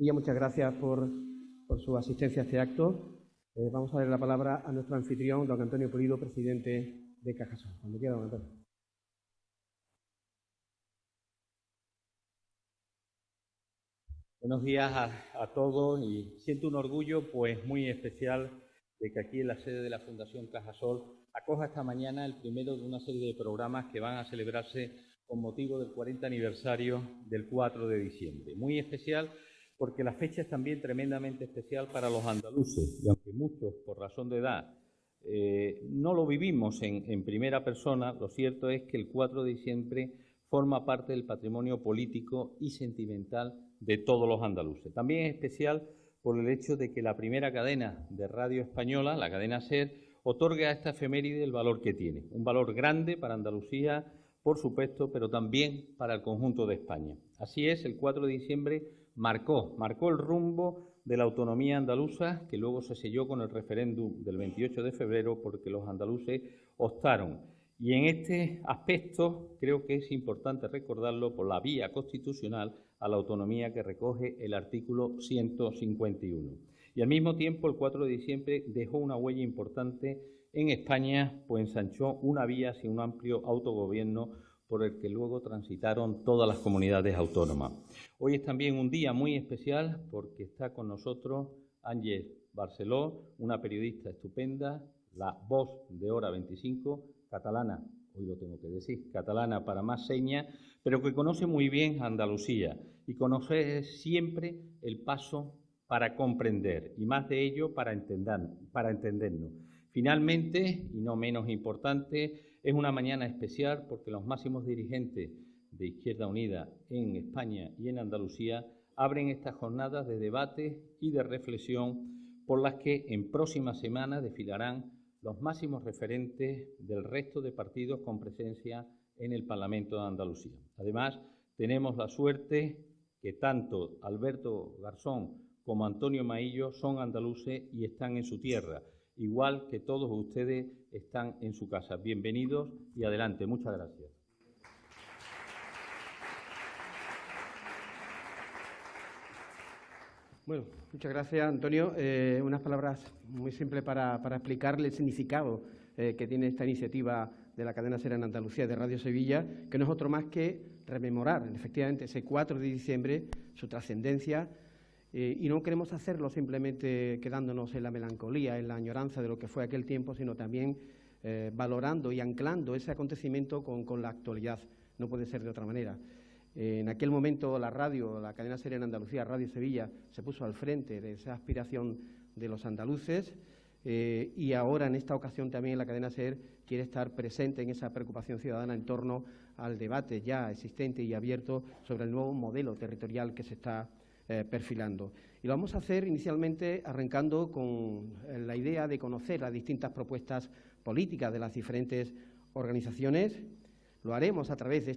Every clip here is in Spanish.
Muchas gracias por su asistencia a este acto. Vamos a darle la palabra a nuestro anfitrión, don Antonio Pulido, presidente de Cajasol. Cuando quiera, don Antonio. Buenos días a todos y siento un orgullo pues muy especial de que aquí en la sede de la Fundación Cajasol acoja esta mañana el primero de una serie de programas que van a celebrarse con motivo del 40 aniversario del 4 de diciembre. Muy especial porque la fecha es también tremendamente especial para los andaluces y aunque muchos, por razón de edad, no lo vivimos en primera persona, lo cierto es que el 4 de diciembre forma parte del patrimonio político y sentimental de todos los andaluces. También es especial por el hecho de que la primera cadena de radio española, la cadena SER, otorga a esta efeméride el valor que tiene. Un valor grande para Andalucía, por supuesto, pero también para el conjunto de España. Así es, el 4 de diciembre marcó el rumbo de la autonomía andaluza, que luego se selló con el referéndum del 28 de febrero, porque los andaluces optaron. Y en este aspecto creo que es importante recordarlo por la vía constitucional a la autonomía que recoge el artículo 151. Y al mismo tiempo, el 4 de diciembre dejó una huella importante en España, pues ensanchó una vía hacia un amplio autogobierno por el que luego transitaron todas las comunidades autónomas. Hoy es también un día muy especial porque está con nosotros Àngels Barceló, una periodista estupenda, la voz de Hora 25, catalana, hoy lo tengo que decir, catalana para más señas, pero que conoce muy bien Andalucía y conoce siempre el paso para comprender y más de ello para entendernos. Finalmente, y no menos importante, es una mañana especial porque los máximos dirigentes de Izquierda Unida en España y en Andalucía abren estas jornadas de debate y de reflexión por las que en próximas semanas desfilarán los máximos referentes del resto de partidos con presencia en el Parlamento de Andalucía. Además, tenemos la suerte que tanto Alberto Garzón como Antonio Maillo son andaluces y están en su tierra, igual que todos ustedes están en su casa. Bienvenidos y adelante. Muchas gracias. Bueno, muchas gracias, Antonio. Unas palabras muy simples para explicarle el significado que tiene esta iniciativa de la cadena SER en Andalucía de Radio Sevilla, que no es otro más que rememorar, efectivamente, ese 4 de diciembre, su trascendencia, y no queremos hacerlo simplemente quedándonos en la melancolía, en la añoranza de lo que fue aquel tiempo, sino también valorando y anclando ese acontecimiento con la actualidad. No puede ser de otra manera. En aquel momento la radio, la cadena SER en Andalucía, Radio Sevilla, se puso al frente de esa aspiración de los andaluces y ahora en esta ocasión también la cadena SER quiere estar presente en esa preocupación ciudadana en torno al debate ya existente y abierto sobre el nuevo modelo territorial que se está perfilando. Y lo vamos a hacer inicialmente arrancando con la idea de conocer las distintas propuestas políticas de las diferentes organizaciones. Lo haremos a través de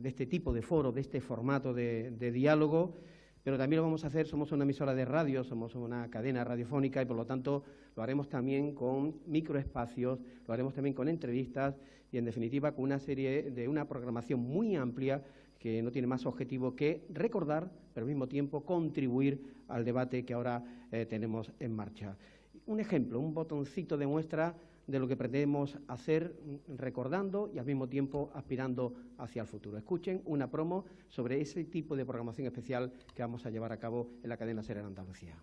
este tipo de foro, de este formato de diálogo, pero también lo vamos a hacer, somos una emisora de radio, somos una cadena radiofónica y por lo tanto lo haremos también con microespacios, lo haremos también con entrevistas y en definitiva con una programación muy amplia que no tiene más objetivo que recordar, pero al mismo tiempo contribuir al debate que ahora tenemos en marcha. Un ejemplo, un botoncito de muestra de lo que pretendemos hacer recordando y al mismo tiempo aspirando hacia el futuro. Escuchen una promo sobre ese tipo de programación especial que vamos a llevar a cabo en la cadena SER en Andalucía.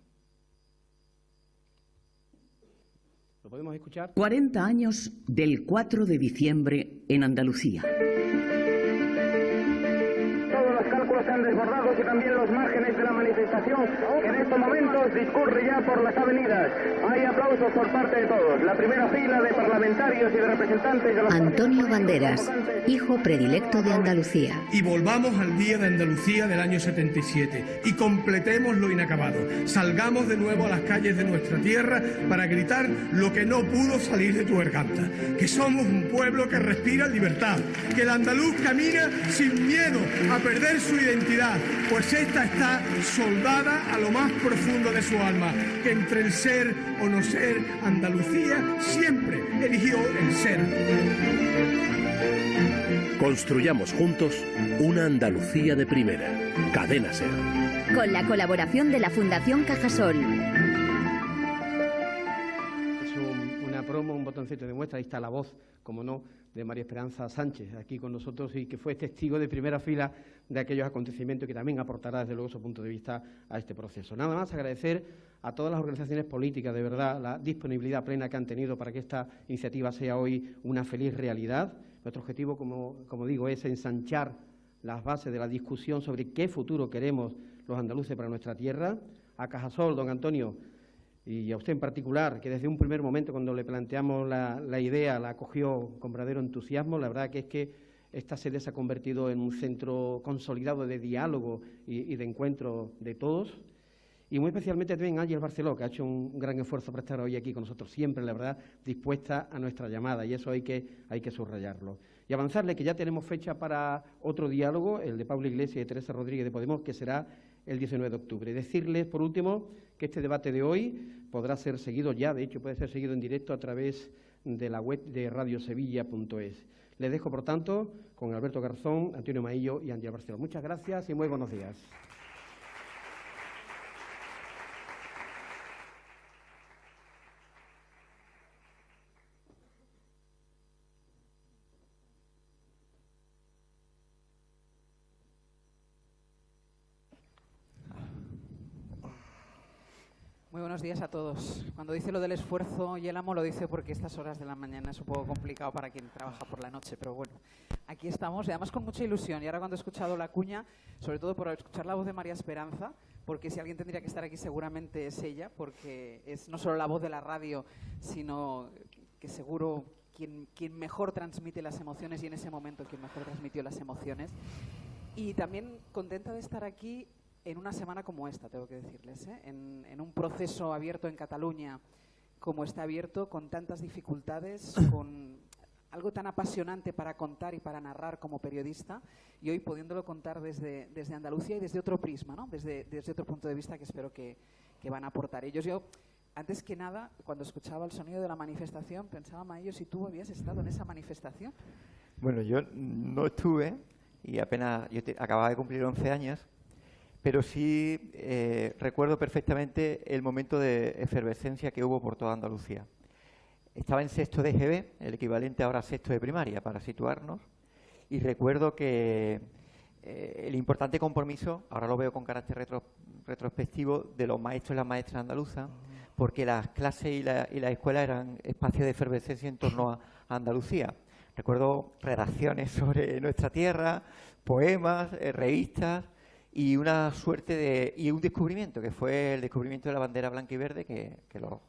¿Lo podemos escuchar? 40 años del 4 de diciembre en Andalucía. Se han desbordado y también los márgenes de la manifestación que en estos momentos discurre ya por las avenidas. Hay aplausos por parte de todos. La primera fila de parlamentarios y de representantes de los... Antonio Banderas, hijo predilecto de Andalucía. Y volvamos al Día de Andalucía del año 77 y completemos lo inacabado. Salgamos de nuevo a las calles de nuestra tierra para gritar lo que no pudo salir de tu garganta. Que somos un pueblo que respira libertad. Que el andaluz camina sin miedo a perder su identidad, pues esta está soldada a lo más profundo de su alma, que entre el ser o no ser, Andalucía siempre eligió el ser. Construyamos juntos una Andalucía de primera. Cadena SER. con la colaboración de la Fundación Cajasol. Es una promo, un botoncito de muestra. Ahí está la voz, como no, de María Esperanza Sánchez, aquí con nosotros, y que fue testigo de primera fila de aquellos acontecimientos, que también aportará, desde luego, su punto de vista a este proceso. Nada más agradecer a todas las organizaciones políticas, de verdad, la disponibilidad plena que han tenido para que esta iniciativa sea hoy una feliz realidad. Nuestro objetivo, como digo, es ensanchar las bases de la discusión sobre qué futuro queremos los andaluces para nuestra tierra. A Cajasol, don Antonio, y a usted en particular, que desde un primer momento, cuando le planteamos la idea, la acogió con verdadero entusiasmo. La verdad que es que esta sede se ha convertido en un centro consolidado de diálogo y de encuentro de todos. Y muy especialmente también Ángel Barceló, que ha hecho un gran esfuerzo para estar hoy aquí con nosotros, siempre, la verdad, dispuesta a nuestra llamada, y eso hay que subrayarlo. Y avanzarle que ya tenemos fecha para otro diálogo, el de Pablo Iglesias y Teresa Rodríguez de Podemos, que será el 19 de octubre. Decirles, por último, que este debate de hoy podrá ser seguido ya, de hecho puede ser seguido en directo a través de la web de radiosevilla.es. Les dejo, por tanto, con Alberto Garzón, Antonio Maillo y Ángel Barceló. Muchas gracias y muy buenos días. Muy buenos días a todos. Cuando dice lo del esfuerzo y el amo, lo dice porque estas horas de la mañana es un poco complicado para quien trabaja por la noche, pero bueno, aquí estamos, y además con mucha ilusión. Y ahora, cuando he escuchado la cuña, sobre todo por escuchar la voz de María Esperanza, porque si alguien tendría que estar aquí seguramente es ella, porque es no solo la voz de la radio, sino que seguro quien mejor transmite las emociones, y en ese momento quien mejor transmitió las emociones. Y también contenta de estar aquí en una semana como esta, tengo que decirles, en un proceso abierto en Cataluña como está abierto, con tantas dificultades, con algo tan apasionante para contar y para narrar como periodista, y hoy pudiéndolo contar desde Andalucía y desde otro prisma, ¿no? desde otro punto de vista que espero que van a aportar ellos. Yo, antes que nada, cuando escuchaba el sonido de la manifestación, pensaba, Maillo, si tú habías estado en esa manifestación. Bueno, yo no estuve, y apenas acababa de cumplir 11 años, pero sí recuerdo perfectamente el momento de efervescencia que hubo por toda Andalucía. Estaba en sexto de EGB, el equivalente ahora a sexto de primaria, para situarnos, y recuerdo que el importante compromiso, ahora lo veo con carácter retrospectivo, de los maestros y las maestras andaluzas, porque las clases y la escuela eran espacios de efervescencia en torno a Andalucía. Recuerdo redacciones sobre nuestra tierra, poemas, revistas, y una suerte y un descubrimiento, que fue el descubrimiento de la bandera blanca y verde, que los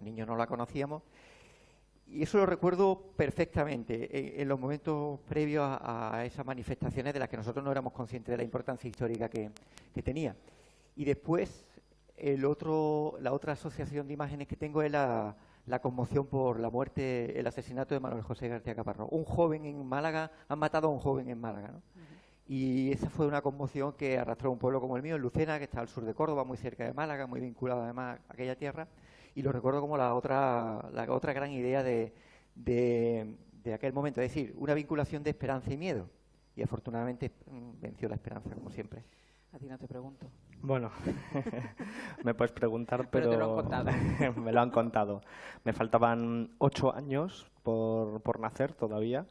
niños no la conocíamos, y eso lo recuerdo perfectamente en los momentos previos a esas manifestaciones, de las que nosotros no éramos conscientes de la importancia histórica que tenía. Y después la otra asociación de imágenes que tengo es la conmoción por la muerte, el asesinato de Manuel José García Caparrós. Un joven en Málaga, han matado a un joven en Málaga, ¿no? Y esa fue una conmoción que arrastró a un pueblo como el mío, en Lucena, que está al sur de Córdoba, muy cerca de Málaga, muy vinculado además a aquella tierra, y lo recuerdo como la otra gran idea de aquel momento, es decir, una vinculación de esperanza y miedo, y afortunadamente venció la esperanza, como siempre. A ti no te pregunto. Bueno, me puedes preguntar, pero te lo han contado. Me lo han contado. Me faltaban 8 años por nacer todavía,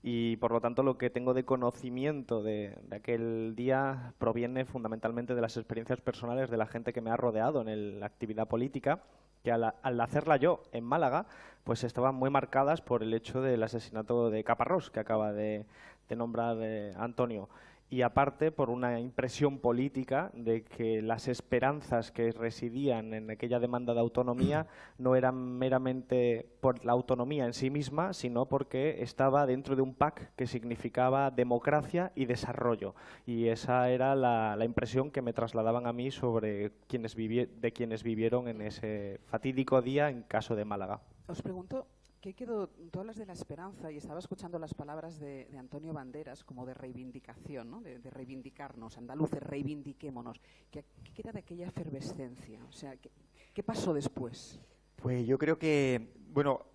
y por lo tanto lo que tengo de conocimiento de aquel día proviene fundamentalmente de las experiencias personales de la gente que me ha rodeado en la actividad política, que al hacerla yo en Málaga, pues estaban muy marcadas por el hecho del asesinato de Caparrós, que acaba de nombrar Antonio. Y aparte por una impresión política de que las esperanzas que residían en aquella demanda de autonomía no eran meramente por la autonomía en sí misma, sino porque estaba dentro de un PAC que significaba democracia y desarrollo. Y esa era la impresión que me trasladaban a mí sobre quienes vivieron en ese fatídico día en caso de Málaga. Os pregunto, ¿qué quedó? Tú hablas de la esperanza, y estaba escuchando las palabras de Antonio Banderas como de reivindicación, ¿no? de reivindicarnos, andaluces, reivindiquémonos. ¿Qué queda de aquella efervescencia? O sea, ¿qué pasó después? Pues yo creo que, bueno,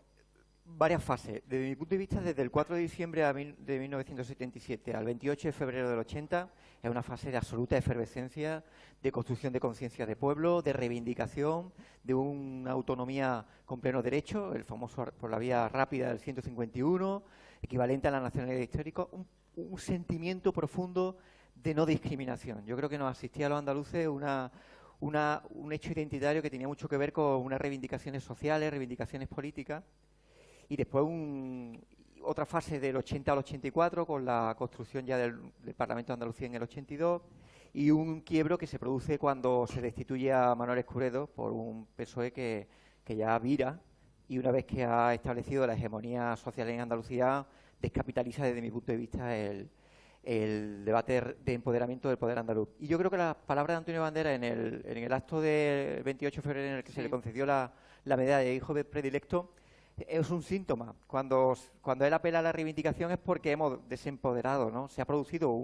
varias fases. Desde mi punto de vista, desde el 4 de diciembre de 1977 al 28 de febrero del 80, es una fase de absoluta efervescencia, de construcción de conciencia de pueblo, de reivindicación, de una autonomía con pleno derecho, el famoso por la vía rápida del 151, equivalente a la nacionalidad histórica, un sentimiento profundo de no discriminación. Yo creo que nos asistía a los andaluces un hecho identitario que tenía mucho que ver con unas reivindicaciones sociales, reivindicaciones políticas, y después otra fase del 80 al 84 con la construcción ya del Parlamento de Andalucía en el 82 y un quiebro que se produce cuando se destituye a Manuel Escuredo por un PSOE que ya vira, y una vez que ha establecido la hegemonía social en Andalucía, descapitaliza desde mi punto de vista el debate de empoderamiento del poder andaluz. Y yo creo que las palabras de Antonio Bandera en el acto del 28 de febrero en el que se le concedió la medalla de hijo predilecto es un síntoma. Cuando él apela a la reivindicación es porque hemos desempoderado, ¿no? Se produjo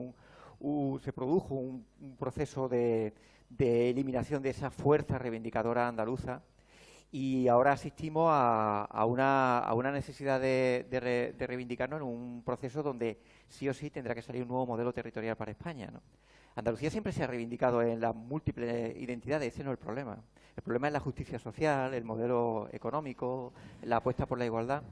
un proceso de eliminación de esa fuerza reivindicadora andaluza, y ahora asistimos a una necesidad de reivindicarnos en un proceso donde sí o sí tendrá que salir un nuevo modelo territorial para España, ¿no? Andalucía siempre se ha reivindicado en las múltiples identidades, ese no es el problema. El problema es la justicia social, el modelo económico, la apuesta por la igualdad.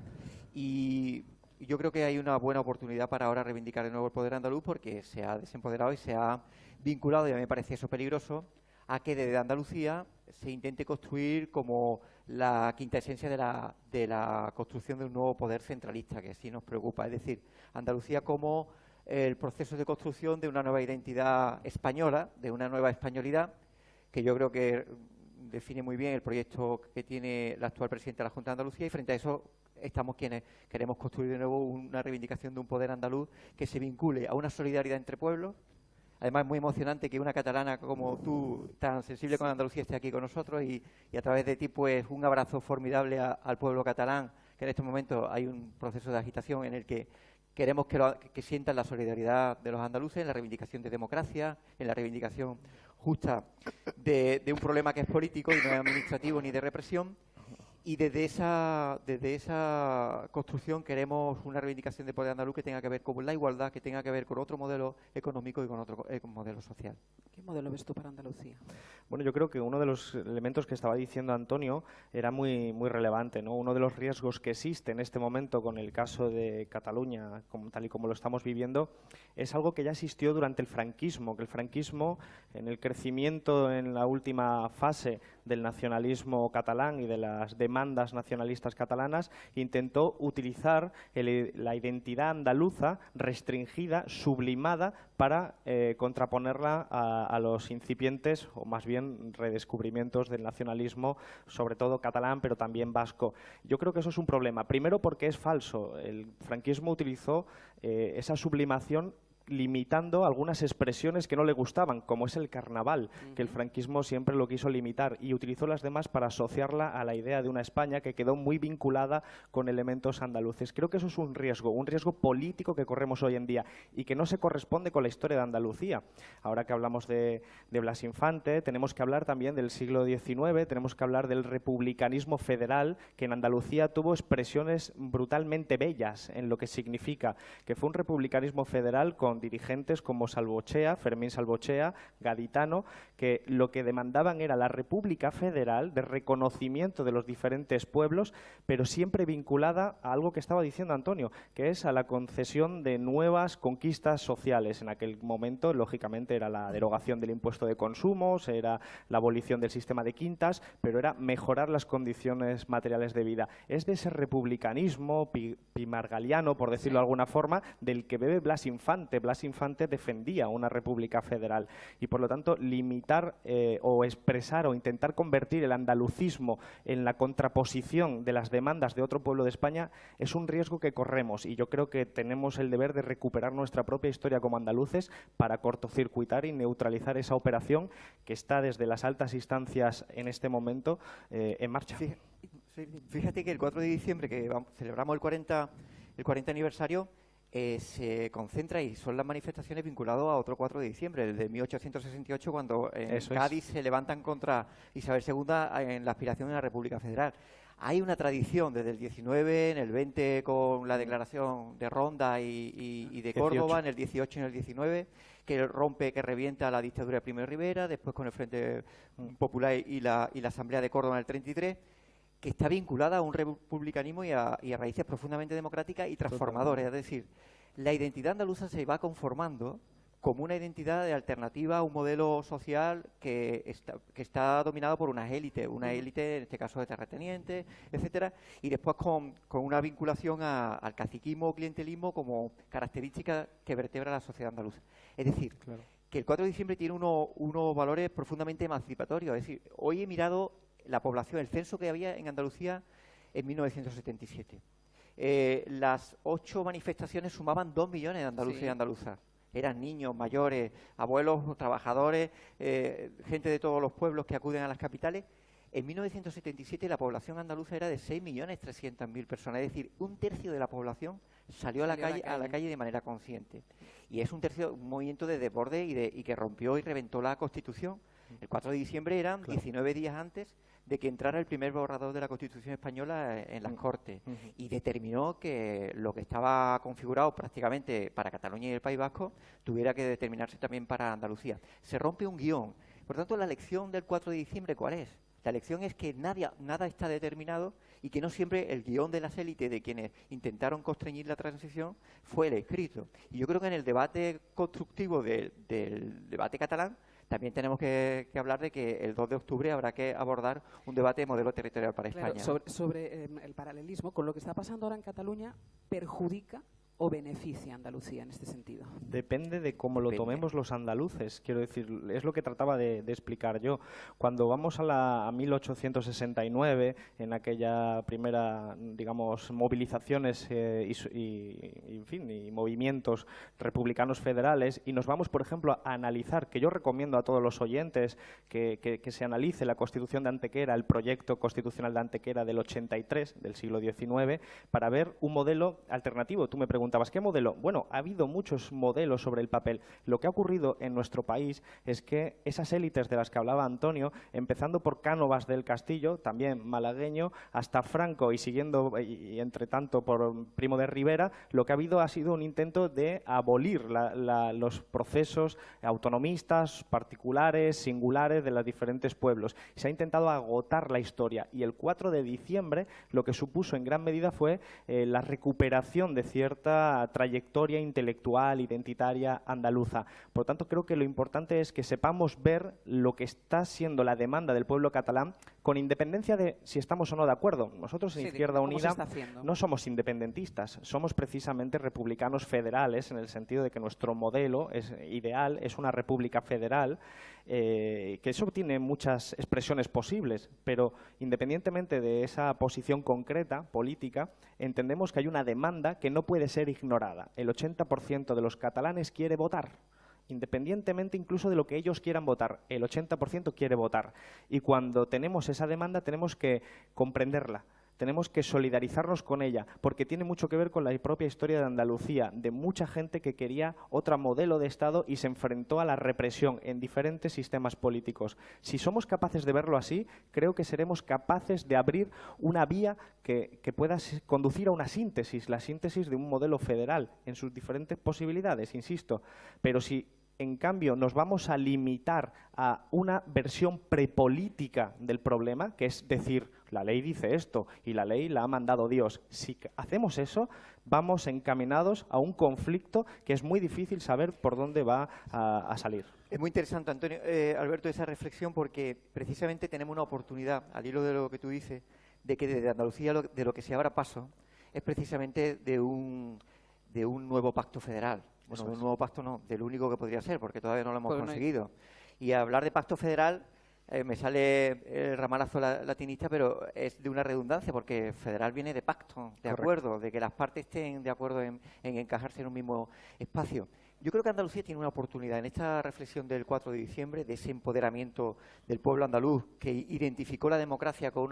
Y yo creo que hay una buena oportunidad para ahora reivindicar de nuevo el poder andaluz, porque se ha desempoderado y se ha vinculado, y a mí me parece eso peligroso, a que desde Andalucía se intente construir como la quinta esencia de la construcción de un nuevo poder centralista, que sí nos preocupa. Es decir, Andalucía como el proceso de construcción de una nueva identidad española, de una nueva españolidad, que yo creo que define muy bien el proyecto que tiene la actual presidenta de la Junta de Andalucía, y frente a eso estamos quienes queremos construir de nuevo una reivindicación de un poder andaluz que se vincule a una solidaridad entre pueblos. Además, es muy emocionante que una catalana como tú, tan sensible con Andalucía, esté aquí con nosotros, y a través de ti, pues, un abrazo formidable al pueblo catalán, que en este momento hay un proceso de agitación en el que queremos que sientan la solidaridad de los andaluces en la reivindicación de democracia, en la reivindicación justa de un problema que es político y no es administrativo ni de represión. Y desde esa construcción queremos una reivindicación de poder andaluz que tenga que ver con la igualdad, que tenga que ver con otro modelo económico y con otro modelo social. ¿Qué modelo ves tú para Andalucía? Bueno, yo creo que uno de los elementos que estaba diciendo Antonio era muy relevante, ¿no? Uno de los riesgos que existe en este momento con el caso de Cataluña, tal y como lo estamos viviendo, es algo que ya existió durante el franquismo, que el franquismo, en el crecimiento en la última fase del nacionalismo catalán y de las demandas nacionalistas catalanas, intentó utilizar la identidad andaluza restringida, sublimada, para contraponerla a los incipientes, o más bien redescubrimientos del nacionalismo, sobre todo catalán, pero también vasco. Yo creo que eso es un problema. Primero porque es falso. El franquismo utilizó esa sublimación limitando algunas expresiones que no le gustaban, como es el carnaval, que el franquismo siempre lo quiso limitar, y utilizó las demás para asociarla a la idea de una España que quedó muy vinculada con elementos andaluces. Creo que eso es un riesgo político que corremos hoy en día y que no se corresponde con la historia de Andalucía. Ahora que hablamos de Blas Infante, tenemos que hablar también del siglo XIX, tenemos que hablar del republicanismo federal, que en Andalucía tuvo expresiones brutalmente bellas en lo que significa, que fue un republicanismo federal con dirigentes como Salvochea, Fermín Salvochea, Gaditano, que lo que demandaban era la República Federal de reconocimiento de los diferentes pueblos, pero siempre vinculada a algo que estaba diciendo Antonio, que es a la concesión de nuevas conquistas sociales. En aquel momento, lógicamente, era la derogación del impuesto de consumos, era la abolición del sistema de quintas, pero era mejorar las condiciones materiales de vida. Es de ese republicanismo pimargaliano, por decirlo de alguna forma, del que bebe Blas Infante. Blas Infante defendía una república federal y, por lo tanto, limitar o expresar o intentar convertir el andalucismo en la contraposición de las demandas de otro pueblo de España es un riesgo que corremos, y yo creo que tenemos el deber de recuperar nuestra propia historia como andaluces para cortocircuitar y neutralizar esa operación que está desde las altas instancias en este momento en marcha. Fíjate que el 4 de diciembre, que celebramos el 40 aniversario, se concentra y son las manifestaciones vinculadas a otro 4 de diciembre, el de 1868, cuando en Cádiz se levantan contra Isabel II en la aspiración de la República Federal. Hay una tradición desde el 19, en el 20 con la declaración de Ronda y de Córdoba, 18. En el 18 y en el 19, que rompe, que revienta la dictadura de Primo de Rivera, después con el Frente Popular y la Asamblea de Córdoba en el 33, que está vinculada a un republicanismo y a raíces profundamente democráticas y transformadoras. Es decir, la identidad andaluza se va conformando como una identidad de alternativa a un modelo social que está dominado por unas élites, una élite, en este caso de terratenientes, etcétera, y después con una vinculación al caciquismo o clientelismo como característica que vertebra la sociedad andaluza. Es decir, que el 4 de diciembre tiene unos valores profundamente emancipatorios. Es decir, hoy he mirado la población, el censo que había en Andalucía en 1977. Las 8 manifestaciones sumaban 2 millones de andaluces y andaluzas. Eran niños, mayores, abuelos, trabajadores, gente de todos los pueblos que acuden a las capitales. En 1977 la población andaluza era de 6.300.000 personas, es decir, un tercio de la población salió a la calle de manera consciente. Y es un movimiento de desborde y que rompió y reventó la Constitución. El 4 de diciembre eran 19 días antes de que entrara el primer borrador de la Constitución española en las Cortes y determinó que lo que estaba configurado prácticamente para Cataluña y el País Vasco tuviera que determinarse también para Andalucía. Se rompe un guión. Por tanto, la lección del 4 de diciembre, ¿cuál es? La lección es que nada está determinado y que no siempre el guión de las élites de quienes intentaron constreñir la transición fue el escrito. Y yo creo que en el debate constructivo del debate catalán también tenemos que hablar de que el 2 de octubre habrá que abordar un debate de modelo territorial para España. Sobre el paralelismo con lo que está pasando ahora en Cataluña, ¿perjudica o beneficia a Andalucía en este sentido? Depende de cómo lo tomemos los andaluces. Quiero decir, es lo que trataba de explicar yo. Cuando vamos a 1869, en aquella primera, digamos, movilizaciones y movimientos republicanos federales, y nos vamos, por ejemplo, a analizar, que yo recomiendo a todos los oyentes que se analice la Constitución de Antequera, el proyecto constitucional de Antequera del 83, del siglo XIX, para ver un modelo alternativo. Tú me preguntabas, ¿qué modelo? Bueno, ha habido muchos modelos sobre el papel. Lo que ha ocurrido en nuestro país es que esas élites de las que hablaba Antonio, empezando por Cánovas del Castillo, también malagueño, hasta Franco y siguiendo, y entre tanto por Primo de Rivera, lo que ha habido ha sido un intento de abolir los procesos autonomistas, particulares, singulares de los diferentes pueblos. Se ha intentado agotar la historia y el 4 de diciembre lo que supuso en gran medida fue la recuperación de cierta trayectoria intelectual, identitaria, andaluza. Por tanto, creo que lo importante es que sepamos ver lo que está siendo la demanda del pueblo catalán con independencia de si estamos o no de acuerdo. Nosotros en Izquierda Unida no somos independentistas, somos precisamente republicanos federales en el sentido de que nuestro modelo ideal es una república federal, que eso tiene muchas expresiones posibles, pero independientemente de esa posición concreta, política, entendemos que hay una demanda que no puede ser ignorada. El 80% de los catalanes quiere votar. Independientemente incluso de lo que ellos quieran votar, el 80% quiere votar. Y cuando tenemos esa demanda tenemos que comprenderla, tenemos que solidarizarnos con ella, porque tiene mucho que ver con la propia historia de Andalucía, de mucha gente que quería otro modelo de Estado y se enfrentó a la represión en diferentes sistemas políticos. Si somos capaces de verlo así, creo que seremos capaces de abrir una vía que pueda conducir a una síntesis, la síntesis de un modelo federal en sus diferentes posibilidades, insisto. Pero si en cambio nos vamos a limitar a una versión prepolítica del problema, que es decir, la ley dice esto y la ley la ha mandado Dios. Si hacemos eso, vamos encaminados a un conflicto que es muy difícil saber por dónde va a salir. Es muy interesante, Antonio, Alberto, esa reflexión, porque precisamente tenemos una oportunidad, al hilo de lo que tú dices, de que desde Andalucía de lo que se abra paso es precisamente de un nuevo pacto federal. Bueno, de un nuevo pacto no, del único que podría ser, porque todavía no lo hemos conseguido. Y hablar de pacto federal, me sale el ramalazo latinista, pero es de una redundancia, porque federal viene de pacto, de acuerdo, de que las partes estén de acuerdo en encajarse en un mismo espacio. Yo creo que Andalucía tiene una oportunidad en esta reflexión del 4 de diciembre, de ese empoderamiento del pueblo andaluz, que identificó la democracia con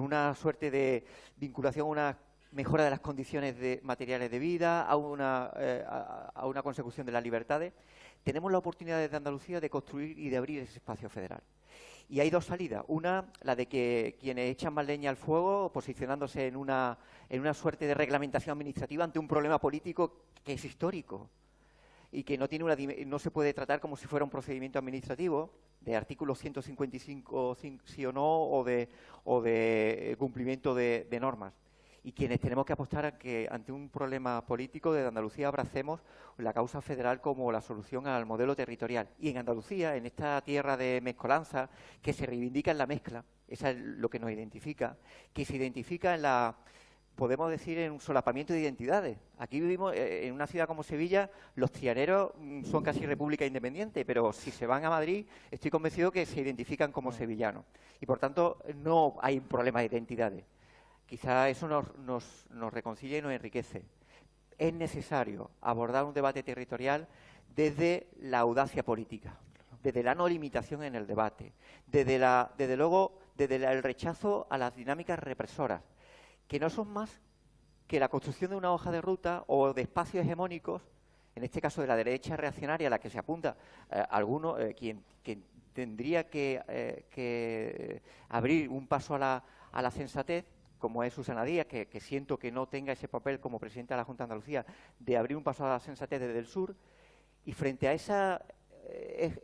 una suerte de vinculación a una mejora de las condiciones materiales de vida, a una consecución de las libertades. Tenemos la oportunidad desde Andalucía de construir y de abrir ese espacio federal. Y hay dos salidas. Una, la de que quienes echan más leña al fuego, posicionándose en una suerte de reglamentación administrativa ante un problema político que es histórico y que no se puede tratar como si fuera un procedimiento administrativo de artículo 155 sí o no, o de cumplimiento de normas. Y quienes tenemos que apostar a que ante un problema político de Andalucía abracemos la causa federal como la solución al modelo territorial. Y en Andalucía, en esta tierra de mezcolanza, que se reivindica en la mezcla, eso es lo que nos identifica, que se identifica en podemos decir, en un solapamiento de identidades. Aquí vivimos en una ciudad como Sevilla, los trianeros son casi república independiente, pero si se van a Madrid, estoy convencido que se identifican como sevillanos. Y por tanto, no hay un problema de identidades. Quizá eso nos reconcilia y nos enriquece. Es necesario abordar un debate territorial desde la audacia política, desde la no limitación en el debate, desde el rechazo a las dinámicas represoras, que no son más que la construcción de una hoja de ruta o de espacios hegemónicos, en este caso de la derecha reaccionaria a la que se apunta quien tendría que abrir un paso a la sensatez, como es Susana Díaz, que siento que no tenga ese papel como presidenta de la Junta de Andalucía, de abrir un paso a la sensatez desde el sur, y frente a ese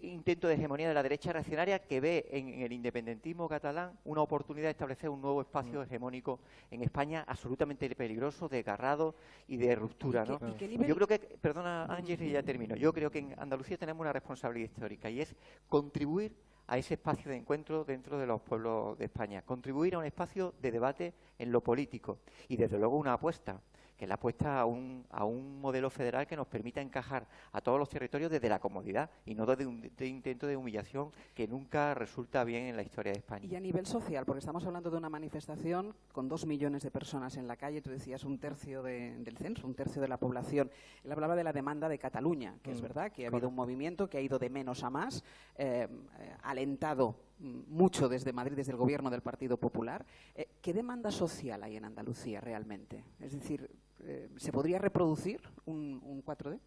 intento de hegemonía de la derecha reaccionaria que ve en el independentismo catalán una oportunidad de establecer un nuevo espacio hegemónico en España absolutamente peligroso, desgarrado y de ruptura, ¿no? Yo creo que, perdona Ángel, y ya termino, yo creo que en Andalucía tenemos una responsabilidad histórica y es contribuir a ese espacio de encuentro dentro de los pueblos de España, contribuir a un espacio de debate en lo político y desde luego una apuesta, que es la apuesta a un modelo federal que nos permita encajar a todos los territorios desde la comodidad y no desde un intento de humillación que nunca resulta bien en la historia de España. Y a nivel social, porque estamos hablando de una manifestación con 2 millones de personas en la calle, tú decías un tercio del censo, un tercio de la población. Él hablaba de la demanda de Cataluña, que es verdad que ha habido un movimiento que ha ido de menos a más, alentado mucho desde Madrid, desde el gobierno del Partido Popular. ¿Qué demanda social hay en Andalucía realmente? Es decir, ¿se podría reproducir un 4D?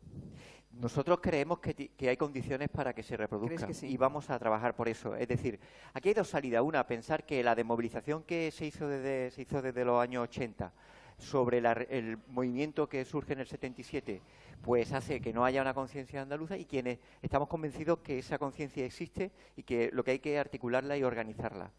Nosotros creemos que hay condiciones para que se reproduzca y vamos a trabajar por eso. Es decir, aquí hay dos salidas. Una, pensar que la desmovilización que se hizo desde los años 80 sobre el movimiento que surge en el 77, pues hace que no haya una conciencia andaluza, y quienes estamos convencidos que esa conciencia existe y que lo que hay que articularla y organizarla.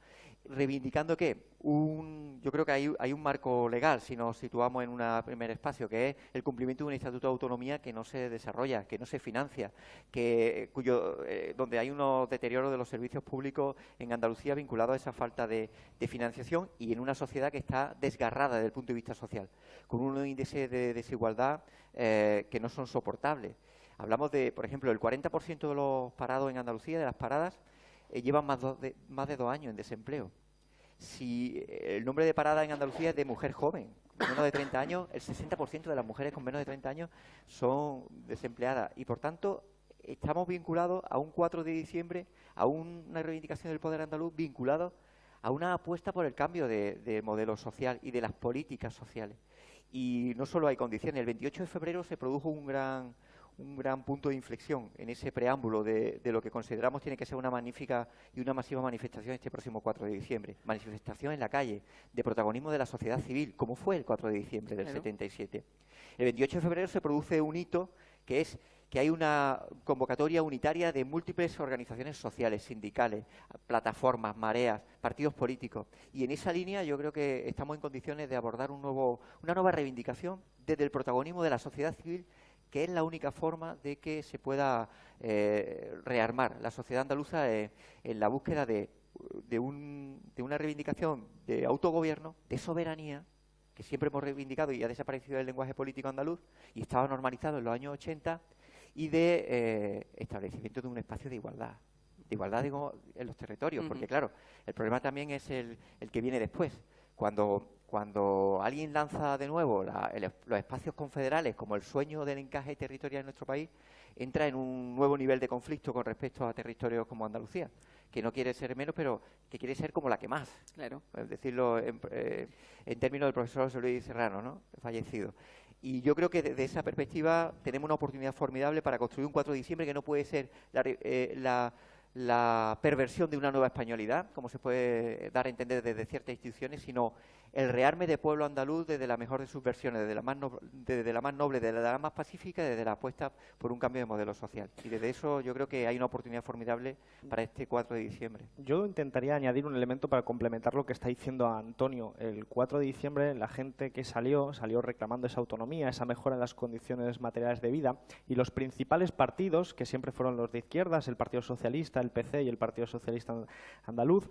Reivindicando que yo creo que hay un marco legal, si nos situamos en un primer espacio, que es el cumplimiento de un estatuto de autonomía que no se desarrolla, que no se financia, donde hay unos deterioros de los servicios públicos en Andalucía vinculados a esa falta de financiación, y en una sociedad que está desgarrada desde el punto de vista social, con unos índices de desigualdad que no son soportables. Hablamos de, por ejemplo, el 40% de los parados en Andalucía, de las paradas, llevan más de 2 años en desempleo. Si el nombre de parada en Andalucía es de mujer joven, menos de 30 años, el 60% de las mujeres con menos de 30 años son desempleadas. Y, por tanto, estamos vinculados a un 4 de diciembre, a una reivindicación del poder andaluz vinculado a una apuesta por el cambio de modelo social y de las políticas sociales. Y no solo hay condiciones. El 28 de febrero se produjo un gran punto de inflexión en ese preámbulo de lo que consideramos tiene que ser una magnífica y una masiva manifestación este próximo 4 de diciembre. Manifestación en la calle, de protagonismo de la sociedad civil, como fue el 4 de diciembre del 77. El 28 de febrero se produce un hito que es que hay una convocatoria unitaria de múltiples organizaciones sociales, sindicales, plataformas, mareas, partidos políticos. Y en esa línea yo creo que estamos en condiciones de abordar una nueva reivindicación desde el protagonismo de la sociedad civil, que es la única forma de que se pueda rearmar la sociedad andaluza en la búsqueda de una reivindicación de autogobierno, de soberanía, que siempre hemos reivindicado y ha desaparecido del lenguaje político andaluz y estaba normalizado en los años 80, y de establecimiento de un espacio de igualdad. De igualdad, digo, en los territorios, porque claro, el problema también es el que viene después. Cuando alguien lanza de nuevo los espacios confederales como el sueño del encaje territorial en nuestro país, entra en un nuevo nivel de conflicto con respecto a territorios como Andalucía, que no quiere ser menos, pero que quiere ser como la que más. Claro. Es decirlo en términos del profesor José Luis Serrano, ¿no?, fallecido. Y yo creo que desde esa perspectiva tenemos una oportunidad formidable para construir un 4 de diciembre que no puede ser la la perversión de una nueva españolidad, como se puede dar a entender desde ciertas instituciones, sino el rearme de pueblo andaluz desde la mejor de sus versiones, desde la más noble, desde la más pacífica, desde la apuesta por un cambio de modelo social. Y desde eso yo creo que hay una oportunidad formidable para este 4 de diciembre. Yo intentaría añadir un elemento para complementar lo que está diciendo Antonio. El 4 de diciembre la gente que salió reclamando esa autonomía, esa mejora en las condiciones materiales de vida, y los principales partidos, que siempre fueron los de izquierdas, el Partido Socialista, el PC y el Partido Socialista Andaluz,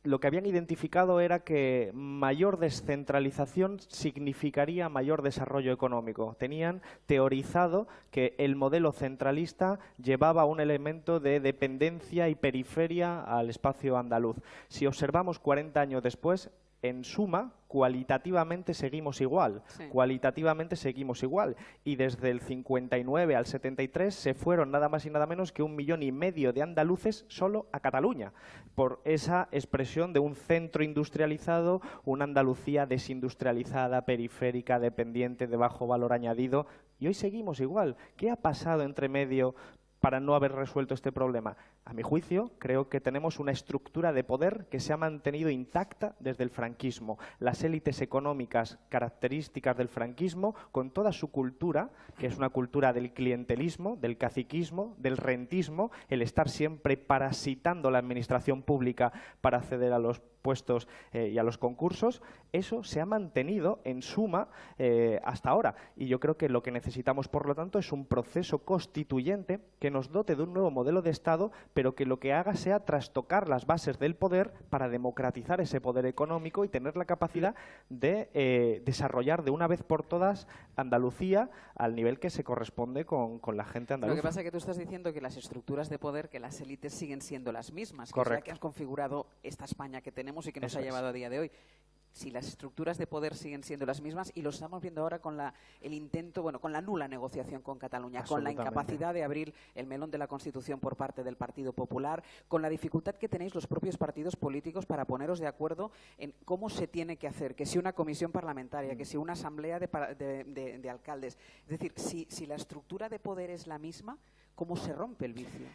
lo que habían identificado era que mayor descentralización significaría mayor desarrollo económico. Tenían teorizado que el modelo centralista llevaba un elemento de dependencia y periferia al espacio andaluz. Si observamos 40 años después, en suma, cualitativamente seguimos igual. Sí. Cualitativamente seguimos igual. Y desde el 59 al 73 se fueron nada más y nada menos que 1,5 millones de andaluces solo a Cataluña, por esa expresión de un centro industrializado, una Andalucía desindustrializada, periférica, dependiente, de bajo valor añadido. Y hoy seguimos igual. ¿Qué ha pasado entre medio para no haber resuelto este problema? A mi juicio, creo que tenemos una estructura de poder que se ha mantenido intacta desde el franquismo. Las élites económicas características del franquismo, con toda su cultura, que es una cultura del clientelismo, del caciquismo, del rentismo, el estar siempre parasitando la administración pública para acceder a los puestos y a los concursos, eso se ha mantenido en suma hasta ahora. Y yo creo que lo que necesitamos, por lo tanto, es un proceso constituyente que nos dote de un nuevo modelo de Estado, pero que lo que haga sea trastocar las bases del poder para democratizar ese poder económico y tener la capacidad de desarrollar de una vez por todas Andalucía al nivel que se corresponde con la gente andaluza. Lo que pasa es que tú estás diciendo que las estructuras de poder, que las élites siguen siendo las mismas, que Correcto. es la que han configurado esta España que tenemos y que nos Eso ha es. llevado a día de hoy. Si las estructuras de poder siguen siendo las mismas, y lo estamos viendo ahora con el intento, bueno, con la nula negociación con Cataluña, con la incapacidad de abrir el melón de la Constitución por parte del Partido Popular, con la dificultad que tenéis los propios partidos políticos para poneros de acuerdo en cómo se tiene que hacer, que si una comisión parlamentaria, que si una asamblea de alcaldes. Es decir, si la estructura de poder es la misma, ¿cómo se rompe el vicio?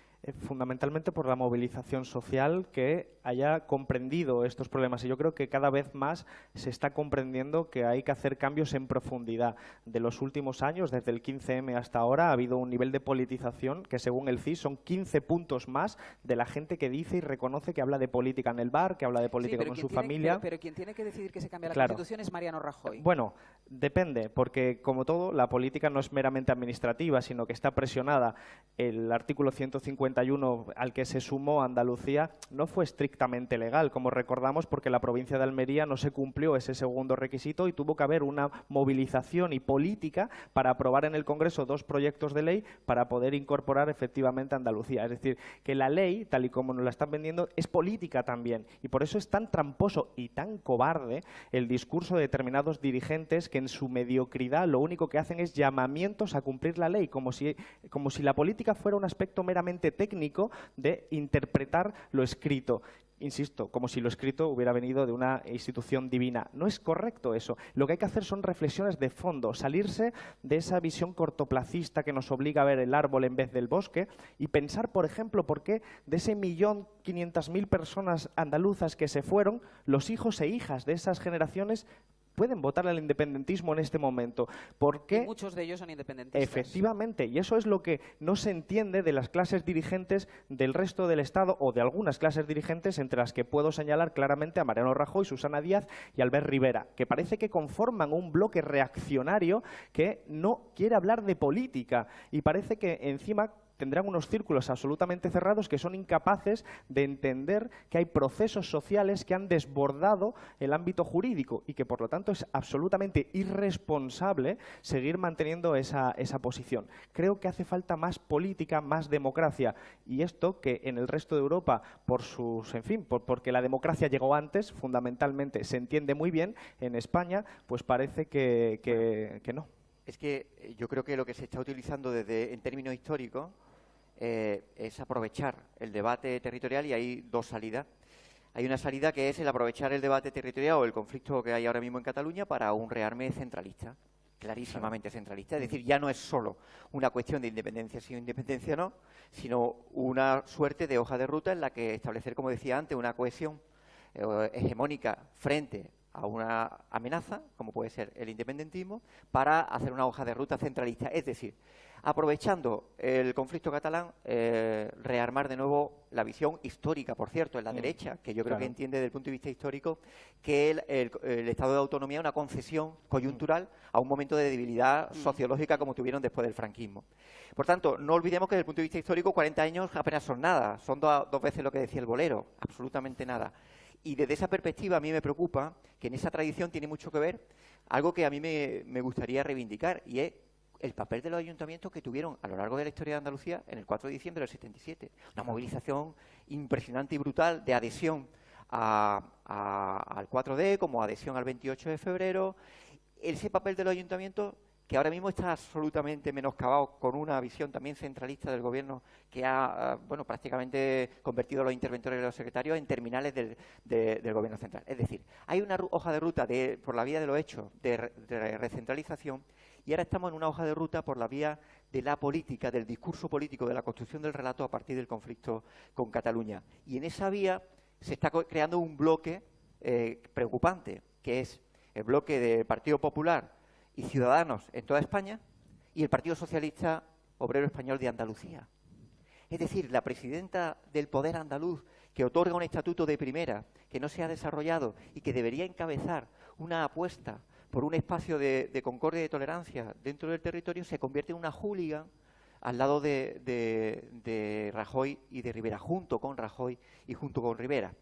Fundamentalmente por la movilización social que haya comprendido estos problemas. Y yo creo que cada vez más se está comprendiendo que hay que hacer cambios en profundidad. De los últimos años, desde el 15M hasta ahora, ha habido un nivel de politización que, según el CIS, son 15 puntos más de la gente que dice y reconoce que habla de política en el bar, que habla de política con su familia. Pero quien tiene que decidir que se cambie la Claro. Constitución es Mariano Rajoy. Bueno, depende, porque como todo, la política no es meramente administrativa, sino que está presionada. El artículo 151 al que se sumó Andalucía no fue estrictamente legal, como recordamos, porque la provincia de Almería no se cumplió ese segundo requisito y tuvo que haber una movilización y política para aprobar en el Congreso 2 proyectos de ley para poder incorporar efectivamente a Andalucía. Es decir, que la ley, tal y como nos la están vendiendo, es política también. Y por eso es tan tramposo y tan cobarde el discurso de determinados dirigentes que en su mediocridad lo único que hacen es llamamientos a cumplir la ley, como si la política fuera un aspecto meramente técnico de interpretar lo escrito. Insisto, como si lo escrito hubiera venido de una institución divina. No es correcto eso. Lo que hay que hacer son reflexiones de fondo, salirse de esa visión cortoplacista que nos obliga a ver el árbol en vez del bosque y pensar, por ejemplo, por qué de ese 1.500.000 personas andaluzas que se fueron, los hijos e hijas de esas generaciones pueden votar al independentismo en este momento. Porque y muchos de ellos son independentistas. Efectivamente, y eso es lo que no se entiende de las clases dirigentes del resto del Estado o de algunas clases dirigentes, entre las que puedo señalar claramente a Mariano Rajoy, Susana Díaz y Albert Rivera, que parece que conforman un bloque reaccionario que no quiere hablar de política y parece que encima tendrán unos círculos absolutamente cerrados que son incapaces de entender que hay procesos sociales que han desbordado el ámbito jurídico y que, por lo tanto, es absolutamente irresponsable seguir manteniendo esa posición. Creo que hace falta más política, más democracia, y esto que en el resto de Europa, porque la democracia llegó antes, fundamentalmente se entiende muy bien, en España pues parece que no. Es que yo creo que lo que se está utilizando en términos históricos es aprovechar el debate territorial, y hay dos salidas. Hay una salida que es el aprovechar el debate territorial o el conflicto que hay ahora mismo en Cataluña para un rearme centralista. clarísimamente centralista. Es decir, ya no es solo una cuestión de independencia sí o independencia no, sino una suerte de hoja de ruta en la que establecer, como decía antes, una cohesión hegemónica frente a una amenaza, como puede ser el independentismo, para hacer una hoja de ruta centralista. Es decir, aprovechando el conflicto catalán, rearmar de nuevo la visión histórica, por cierto, en la derecha, que yo creo que entiende desde el punto de vista histórico que el Estado de autonomía es una concesión coyuntural a un momento de debilidad sociológica como tuvieron después del franquismo. Por tanto, no olvidemos que desde el punto de vista histórico 40 años apenas son nada, son dos veces lo que decía el bolero, absolutamente nada. Y desde esa perspectiva a mí me preocupa que en esa tradición tiene mucho que ver algo que a mí me gustaría reivindicar, y es el papel de los ayuntamientos que tuvieron a lo largo de la historia de Andalucía en el 4 de diciembre del 77. Una movilización impresionante y brutal de adhesión al 4D, como adhesión al 28 de febrero. Ese papel de los ayuntamientos que ahora mismo está absolutamente menoscabado con una visión también centralista del Gobierno que ha, bueno, prácticamente convertido a los interventores y los secretarios en terminales del Gobierno central. Es decir, hay una hoja de ruta por la vía de los hechos de recentralización, y ahora estamos en una hoja de ruta por la vía de la política, del discurso político, de la construcción del relato a partir del conflicto con Cataluña. Y en esa vía se está creando un bloque preocupante, que es el bloque del Partido Popular y Ciudadanos en toda España y el Partido Socialista Obrero Español de Andalucía. Es decir, la presidenta del Poder andaluz, que otorga un estatuto de primera que no se ha desarrollado y que debería encabezar una apuesta por un espacio de concordia y de tolerancia dentro del territorio, se convierte en una hooligan al lado de Rajoy y de Rivera, junto con Rajoy y junto con Rivera.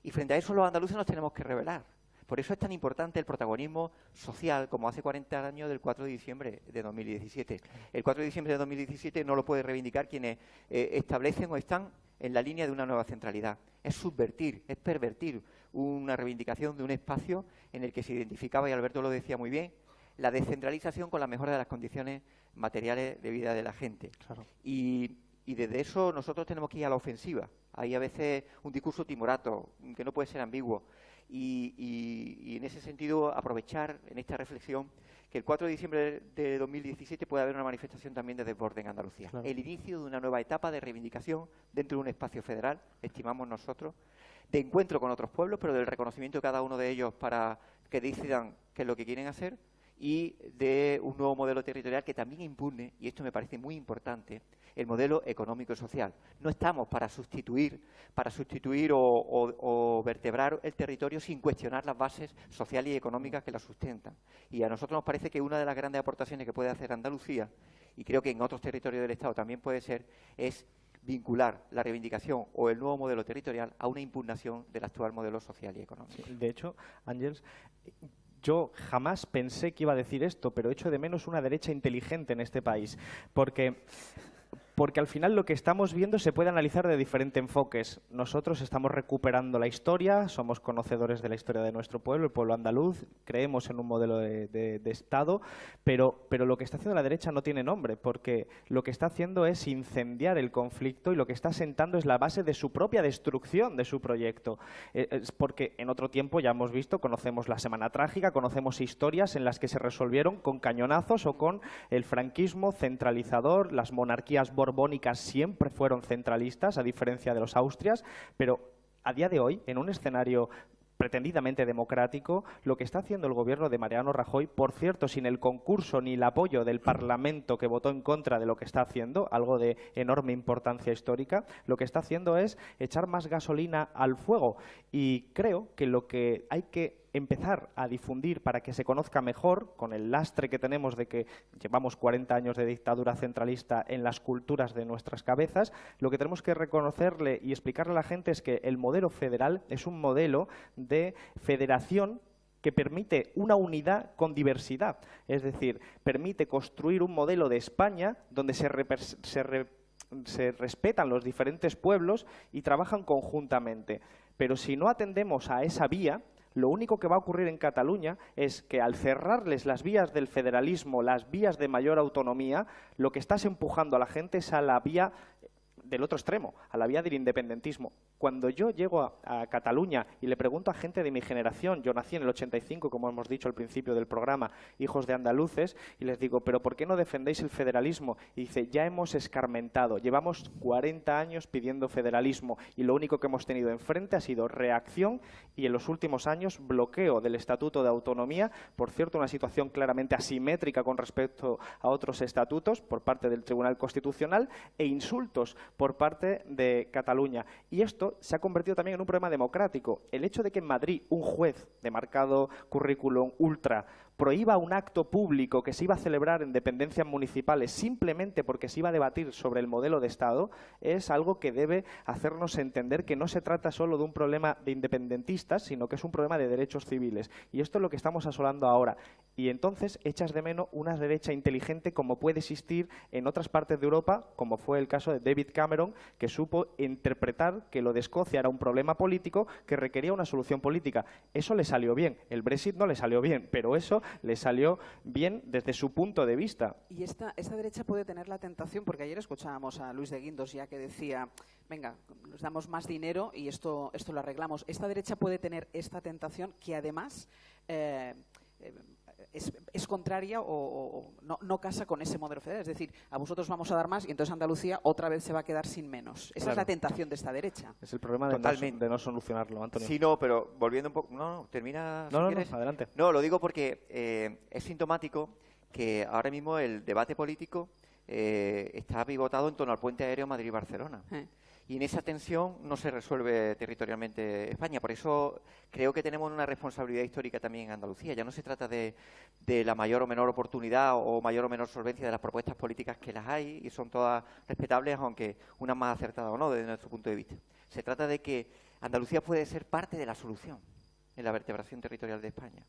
Y frente a eso los andaluces nos tenemos que rebelar. Por eso es tan importante el protagonismo social, como hace 40 años del 4 de diciembre de 2017. El 4 de diciembre de 2017 no lo puede reivindicar quienes establecen o están en la línea de una nueva centralidad. Es subvertir, es pervertir una reivindicación de un espacio en el que se identificaba, y Alberto lo decía muy bien, la descentralización con la mejora de las condiciones materiales de vida de la gente. Claro. Y desde eso nosotros tenemos que ir a la ofensiva. Hay a veces un discurso timorato, que no puede ser ambiguo. Y en ese sentido aprovechar en esta reflexión que el 4 de diciembre de 2017 puede haber una manifestación también de desborde en Andalucía. Claro. El inicio de una nueva etapa de reivindicación dentro de un espacio federal, estimamos nosotros, de encuentro con otros pueblos, pero del reconocimiento de cada uno de ellos para que decidan qué es lo que quieren hacer, y de un nuevo modelo territorial que también impugne, y esto me parece muy importante, el modelo económico y social. No estamos para sustituir o vertebrar el territorio sin cuestionar las bases sociales y económicas que la sustentan. Y a nosotros nos parece que una de las grandes aportaciones que puede hacer Andalucía, y creo que en otros territorios del Estado también puede ser, es vincular la reivindicación o el nuevo modelo territorial a una impugnación del actual modelo social y económico. Sí, de hecho, Ángels, yo jamás pensé que iba a decir esto, pero echo de menos una derecha inteligente en este país, porque al final lo que estamos viendo se puede analizar de diferentes enfoques. Nosotros estamos recuperando la historia, somos conocedores de la historia de nuestro pueblo, el pueblo andaluz, creemos en un modelo de Estado, pero lo que está haciendo la derecha no tiene nombre, porque lo que está haciendo es incendiar el conflicto, y lo que está sentando es la base de su propia destrucción de su proyecto. Es porque en otro tiempo ya hemos visto, conocemos la Semana Trágica, conocemos historias en las que se resolvieron con cañonazos o con el franquismo centralizador. Las monarquías borbónicas siempre fueron centralistas, a diferencia de los Austrias, pero a día de hoy, en un escenario pretendidamente democrático, lo que está haciendo el gobierno de Mariano Rajoy, por cierto, sin el concurso ni el apoyo del Parlamento, que votó en contra de lo que está haciendo, algo de enorme importancia histórica, lo que está haciendo es echar más gasolina al fuego. Y creo que lo que hay que empezar a difundir para que se conozca mejor, con el lastre que tenemos de que llevamos 40 años de dictadura centralista en las culturas de nuestras cabezas, lo que tenemos que reconocerle y explicarle a la gente es que el modelo federal es un modelo de federación que permite una unidad con diversidad. Es decir, permite construir un modelo de España donde se respetan los diferentes pueblos y trabajan conjuntamente. Pero si no atendemos a esa vía, lo único que va a ocurrir en Cataluña es que al cerrarles las vías del federalismo, las vías de mayor autonomía, lo que estás empujando a la gente es a la vía del otro extremo, a la vía del independentismo. Cuando yo llego a Cataluña y le pregunto a gente de mi generación, yo nací en el 85, como hemos dicho al principio del programa, hijos de andaluces, y les digo, ¿pero por qué no defendéis el federalismo? Y dice, ya hemos escarmentado, llevamos 40 años pidiendo federalismo y lo único que hemos tenido enfrente ha sido reacción y en los últimos años bloqueo del Estatuto de Autonomía, por cierto, una situación claramente asimétrica con respecto a otros estatutos por parte del Tribunal Constitucional e insultos por parte de Cataluña. Y esto se ha convertido también en un problema democrático. El hecho de que en Madrid un juez de marcado currículum ultra prohíba un acto público que se iba a celebrar en dependencias municipales simplemente porque se iba a debatir sobre el modelo de Estado es algo que debe hacernos entender que no se trata solo de un problema de independentistas, sino que es un problema de derechos civiles. Y esto es lo que estamos asolando ahora. Y entonces echas de menos una derecha inteligente como puede existir en otras partes de Europa, como fue el caso de David Cameron, que supo interpretar que lo de Escocia era un problema político que requería una solución política. Eso le salió bien. El Brexit no le salió bien, pero eso le salió bien desde su punto de vista. Y esta derecha puede tener la tentación, porque ayer escuchábamos a Luis de Guindos ya que decía, venga, nos damos más dinero y esto lo arreglamos. Esta derecha puede tener esta tentación que además es contraria o no casa con ese modelo federal. Es decir, a vosotros vamos a dar más y entonces Andalucía otra vez se va a quedar sin menos. Esa es la tentación de esta derecha. Es el problema de no solucionarlo, Antonio. Sí, no, pero volviendo un poco... No, termina si quieres. No, adelante. No, lo digo porque es sintomático que ahora mismo el debate político está pivotado en torno al puente aéreo Madrid-Barcelona. Y en esa tensión no se resuelve territorialmente España. Por eso creo que tenemos una responsabilidad histórica también en Andalucía. Ya no se trata de la mayor o menor oportunidad o mayor o menor solvencia de las propuestas políticas que las hay, y son todas respetables, aunque unas más acertadas o no, desde nuestro punto de vista. Se trata de que Andalucía puede ser parte de la solución en la vertebración territorial de España.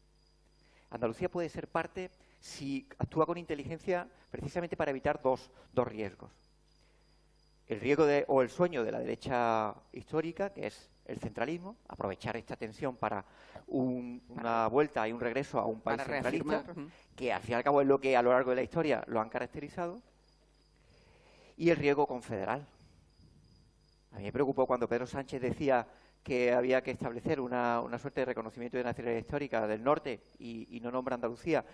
Andalucía puede ser parte si actúa con inteligencia precisamente para evitar dos riesgos. El riesgo o el sueño de la derecha histórica, que es el centralismo, aprovechar esta tensión para una vuelta y un regreso a un país centralista, que al fin y al cabo es lo que a lo largo de la historia lo han caracterizado, y el riesgo confederal. A mí me preocupó cuando Pedro Sánchez decía que había que establecer una suerte de reconocimiento de nacionalidad histórica del norte y no nombra Andalucía.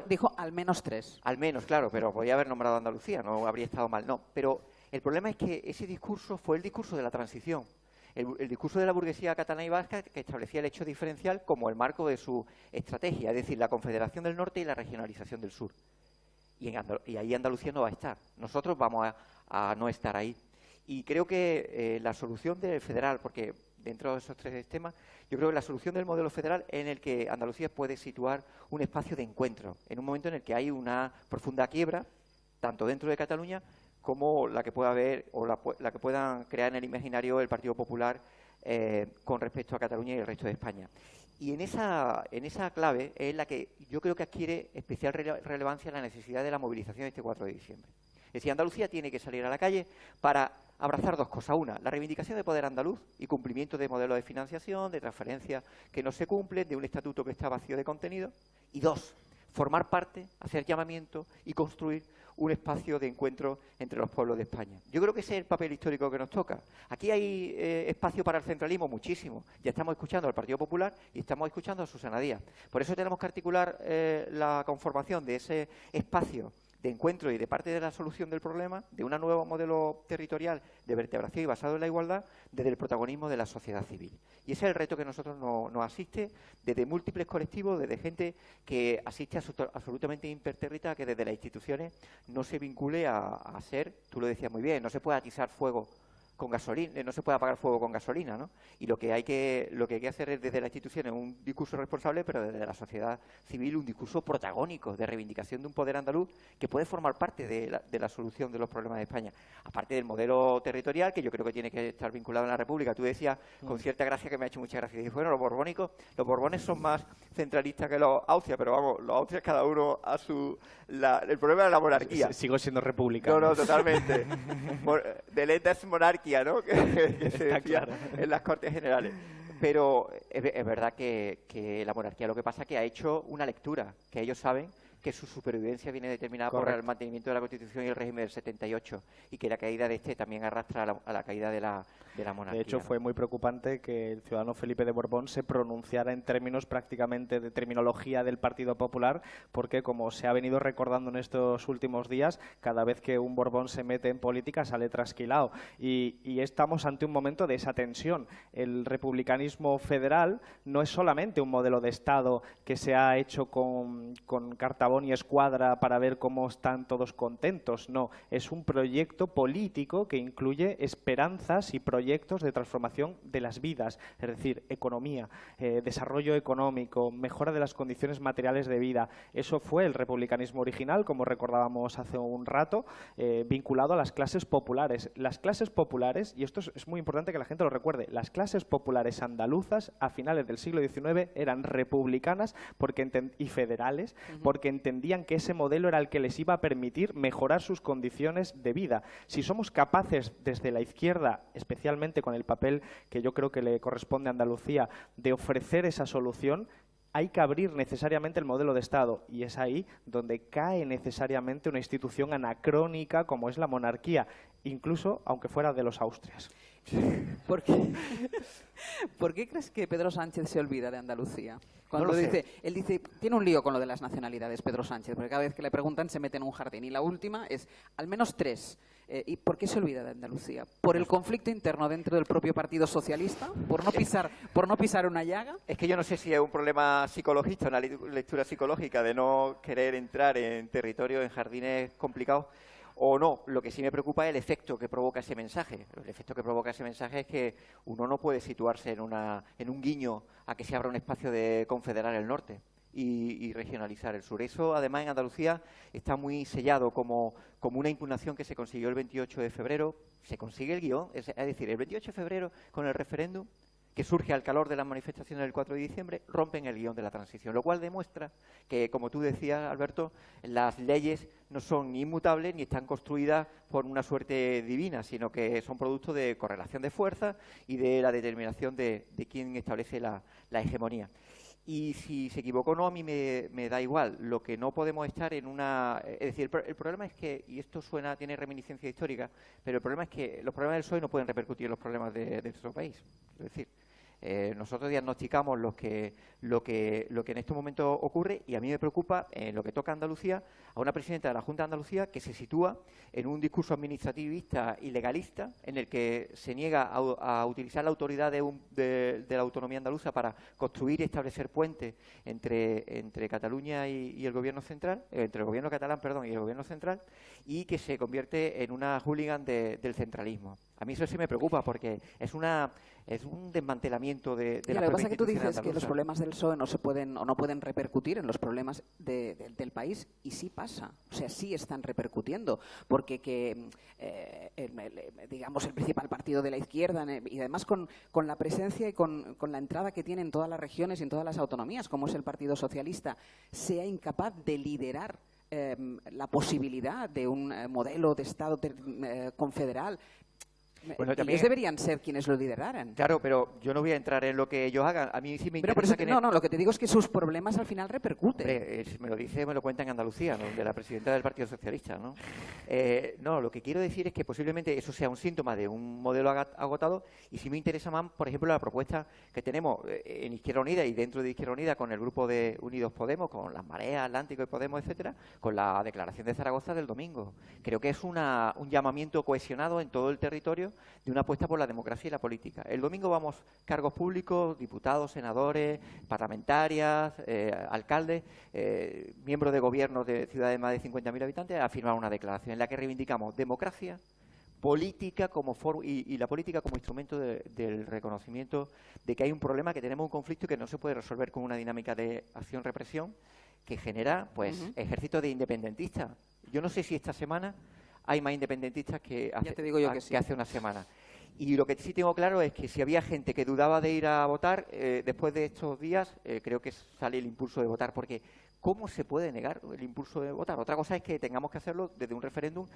Dijo al menos 3. Al menos, claro, pero podía haber nombrado Andalucía, no habría estado mal. No, pero el problema es que ese discurso fue el discurso de la transición. El discurso de la burguesía catalana y vasca que establecía el hecho diferencial como el marco de su estrategia, es decir, la confederación del norte y la regionalización del sur. Y ahí Andalucía no va a estar. Nosotros vamos a no estar ahí. Y creo que la solución del federal, porque dentro de esos tres temas, yo creo que la solución del modelo federal es en el que Andalucía puede situar un espacio de encuentro, en un momento en el que hay una profunda quiebra, tanto dentro de Cataluña como la que pueda haber o la que puedan crear en el imaginario el Partido Popular con respecto a Cataluña y el resto de España. Y en esa clave es la que yo creo que adquiere especial relevancia la necesidad de la movilización este 4 de diciembre. Es decir, Andalucía tiene que salir a la calle para abrazar dos cosas. Una, la reivindicación de poder andaluz y cumplimiento de modelos de financiación, de transferencias que no se cumplen, de un estatuto que está vacío de contenido. Y dos, formar parte, hacer llamamiento y construir un espacio de encuentro entre los pueblos de España. Yo creo que ese es el papel histórico que nos toca. Aquí hay espacio para el centralismo, muchísimo. Ya estamos escuchando al Partido Popular y estamos escuchando a Susana Díaz. Por eso tenemos que articular la conformación de ese espacio de encuentro y de parte de la solución del problema, de un nuevo modelo territorial de vertebración y basado en la igualdad, desde el protagonismo de la sociedad civil. Y ese es el reto que nosotros nos asiste desde múltiples colectivos, desde gente que asiste absolutamente impertérrita, que desde las instituciones no se vincule a ser, tú lo decías muy bien, no se puede atizar fuego con gasolina, no se puede apagar fuego con gasolina, ¿no? Y lo que hay que hacer es desde las instituciones un discurso responsable, pero desde la sociedad civil un discurso protagónico de reivindicación de un poder andaluz que puede formar parte de la solución de los problemas de España. Aparte del modelo territorial, que yo creo que tiene que estar vinculado en la República. Tú decías, con cierta gracia, que me ha hecho mucha gracia, y bueno, los borbones son más centralistas que los austrias, pero vamos, los austrias cada uno a su... el problema de la monarquía. Sigo siendo republicano. No, totalmente. De lentas monarquía, ¿no? que se decía claro en las Cortes Generales. Pero es verdad que la monarquía lo que pasa es que ha hecho una lectura, que ellos saben que su supervivencia viene determinada por el mantenimiento de la Constitución y el régimen del 78, y que la caída de este también arrastra a la caída de la monarquía. De hecho, fue muy preocupante que el ciudadano Felipe de Borbón se pronunciara en términos prácticamente de terminología del Partido Popular, porque, como se ha venido recordando en estos últimos días, cada vez que un Borbón se mete en política sale trasquilado. Y estamos ante un momento de esa tensión. El republicanismo federal no es solamente un modelo de Estado que se ha hecho con cartabón y escuadra para ver cómo están todos contentos. No, es un proyecto político que incluye esperanzas y proyectos de transformación de las vidas, es decir, economía, desarrollo económico, mejora de las condiciones materiales de vida. Eso fue el republicanismo original, como recordábamos hace un rato, vinculado a las clases populares. Las clases populares, y esto es muy importante que la gente lo recuerde, las clases populares andaluzas a finales del siglo XIX eran republicanas y federales, porque entendían que ese modelo era el que les iba a permitir mejorar sus condiciones de vida. Si somos capaces desde la izquierda, especialmente con el papel que yo creo que le corresponde a Andalucía, de ofrecer esa solución, hay que abrir necesariamente el modelo de Estado, y es ahí donde cae necesariamente una institución anacrónica como es la monarquía, incluso aunque fuera de los Austrias. ¿Por qué crees que Pedro Sánchez se olvida de Andalucía? Cuando él dice, tiene un lío con lo de las nacionalidades, Pedro Sánchez, porque cada vez que le preguntan se mete en un jardín. Y la última es, al menos 3. ¿Y por qué se olvida de Andalucía? ¿Por el conflicto interno dentro del propio Partido Socialista? ¿Por no pisar una llaga? Es que yo no sé si es un problema psicologista, una lectura psicológica de no querer entrar en territorios, en jardines complicados, o no. Lo que sí me preocupa es el efecto que provoca ese mensaje. El efecto que provoca ese mensaje es que uno no puede situarse en un guiño a que se abra un espacio de confederar el norte y regionalizar el sur. Eso, además, en Andalucía está muy sellado como una impugnación que se consiguió el 28 de febrero. Se consigue el guión, es decir, el 28 de febrero, con el referéndum, que surge al calor de las manifestaciones del 4 de diciembre, rompen el guión de la transición, lo cual demuestra que, como tú decías, Alberto, las leyes no son ni inmutables ni están construidas por una suerte divina, sino que son producto de correlación de fuerzas y de la determinación de quien establece la hegemonía. Y si se equivocó o no, a mí me da igual. Lo que no podemos estar en una... Es decir, el problema es que, y esto tiene reminiscencia histórica, pero el problema es que los problemas del PSOE no pueden repercutir en los problemas de nuestro país. Es decir, nosotros diagnosticamos lo que en este momento ocurre, y a mí me preocupa, en lo que toca a Andalucía, a una presidenta de la Junta de Andalucía que se sitúa en un discurso administrativista y legalista en el que se niega a utilizar la autoridad de la autonomía andaluza para construir y establecer puentes entre Cataluña y el gobierno central, entre el gobierno catalán, y el gobierno central, y que se convierte en una hooligan del centralismo. A mí eso sí me preocupa, porque es un desmantelamiento de la propia institución andaluza. Lo que pasa es que tú dices que los problemas del PSOE no pueden repercutir en los problemas del país, y sí pasa. O sea, sí están repercutiendo, porque digamos, el principal partido de la izquierda, y además con la presencia y con la entrada que tiene en todas las regiones y en todas las autonomías, como es el Partido Socialista, sea incapaz de liderar la posibilidad de un modelo de Estado confederal. Bueno, ellos deberían ser quienes lo lideraran. Claro, pero yo no voy a entrar en lo que ellos hagan. A mí sí me interesa lo que te digo es que sus problemas al final repercuten. Me lo cuenta en Andalucía, ¿no?, de la presidenta del Partido Socialista, ¿no? No, lo que quiero decir es que posiblemente eso sea un síntoma de un modelo agotado, y sí me interesa más, por ejemplo, la propuesta que tenemos en Izquierda Unida y dentro de Izquierda Unida con el grupo de Unidos Podemos, con las Mareas, Atlántico y Podemos, etcétera, con la declaración de Zaragoza del domingo. Creo que es un llamamiento cohesionado en todo el territorio de una apuesta por la democracia y la política. El domingo vamos cargos públicos, diputados, senadores, parlamentarias, alcaldes, miembros de gobiernos de ciudades de más de 50.000 habitantes a firmar una declaración en la que reivindicamos democracia, política y la política como instrumento del reconocimiento de que hay un problema, que tenemos un conflicto que no se puede resolver con una dinámica de acción-represión que genera ejércitos de independentistas. Yo no sé si esta semana hay más independentistas que hace una semana. Y lo que sí tengo claro es que si había gente que dudaba de ir a votar, después de estos días creo que sale el impulso de votar, porque ¿cómo se puede negar el impulso de votar? Otra cosa es que tengamos que hacerlo desde un referéndum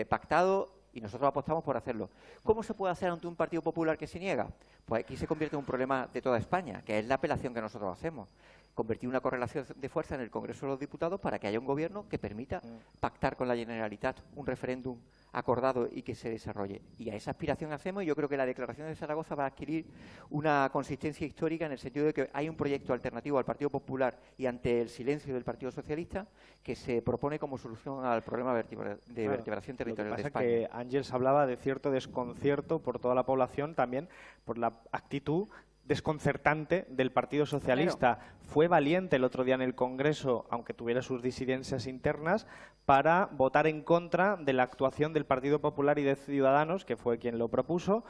pactado, y nosotros apostamos por hacerlo. ¿Cómo se puede hacer ante un Partido Popular que se niega? Pues aquí se convierte en un problema de toda España, que es la apelación que nosotros hacemos. convertir una correlación de fuerza en el Congreso de los Diputados para que haya un gobierno que permita pactar con la Generalitat un referéndum acordado y que se desarrolle. Y a esa aspiración hacemos, y yo creo que la declaración de Zaragoza va a adquirir una consistencia histórica en el sentido de que hay un proyecto alternativo al Partido Popular y ante el silencio del Partido Socialista que se propone como solución al problema de vertebración territorial de España. Lo que pasa es que Ángels hablaba de cierto desconcierto por toda la población, también por la actitud desconcertante del Partido Socialista. Claro. Fue valiente el otro día en el Congreso, aunque tuviera sus disidencias internas, para votar en contra de la actuación del Partido Popular y de Ciudadanos, que fue quien lo propuso,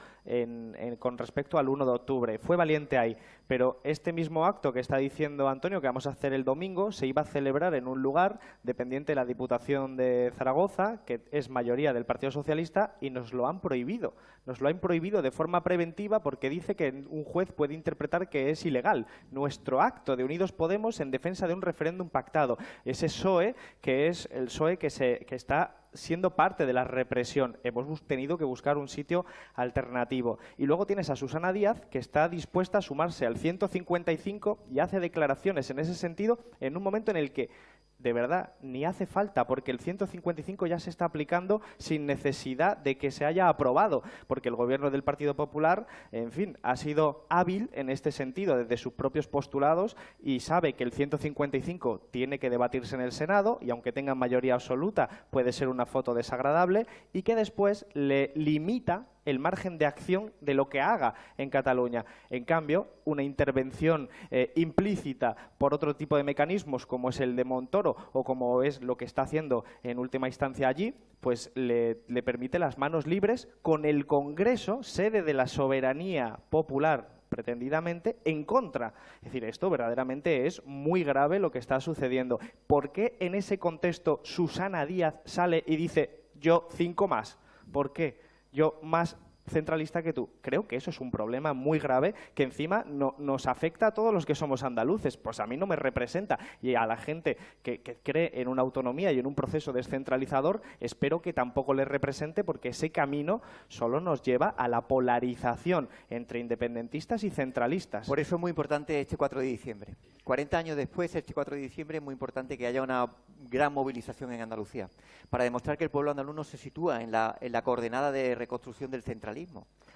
con respecto al 1 de octubre. Fue valiente ahí. Pero este mismo acto que está diciendo Antonio, que vamos a hacer el domingo, se iba a celebrar en un lugar dependiente de la Diputación de Zaragoza, que es mayoría del Partido Socialista, y nos lo han prohibido. Nos lo han prohibido de forma preventiva porque dice que un juez puede interpretar que es ilegal nuestro acto de Unidos Podemos en defensa de un referéndum pactado. Ese PSOE, que es el PSOE que está siendo parte de la represión. Hemos tenido que buscar un sitio alternativo. Y luego tienes a Susana Díaz, que está dispuesta a sumarse al 155 y hace declaraciones en ese sentido en un momento en el que de verdad ni hace falta, porque el 155 ya se está aplicando sin necesidad de que se haya aprobado, porque el gobierno del Partido Popular, en fin, ha sido hábil en este sentido desde sus propios postulados y sabe que el 155 tiene que debatirse en el Senado y aunque tenga mayoría absoluta puede ser una foto desagradable y que después le limita el margen de acción de lo que haga en Cataluña. En cambio, una intervención implícita por otro tipo de mecanismos, como es el de Montoro o como es lo que está haciendo en última instancia allí, pues le permite las manos libres con el Congreso, sede de la soberanía popular, pretendidamente, en contra. Es decir, esto verdaderamente es muy grave lo que está sucediendo. ¿Por qué en ese contexto Susana Díaz sale y dice yo 5 más? ¿Por qué? Yo más centralista que tú. Creo que eso es un problema muy grave que encima nos afecta a todos los que somos andaluces. Pues a mí no me representa y a la gente que cree en una autonomía y en un proceso descentralizador espero que tampoco les represente porque ese camino solo nos lleva a la polarización entre independentistas y centralistas. Por eso es muy importante este 4 de diciembre. 40 años después, este 4 de diciembre, es muy importante que haya una gran movilización en Andalucía para demostrar que el pueblo andaluz no se sitúa en la coordenada de reconstrucción del centralismo.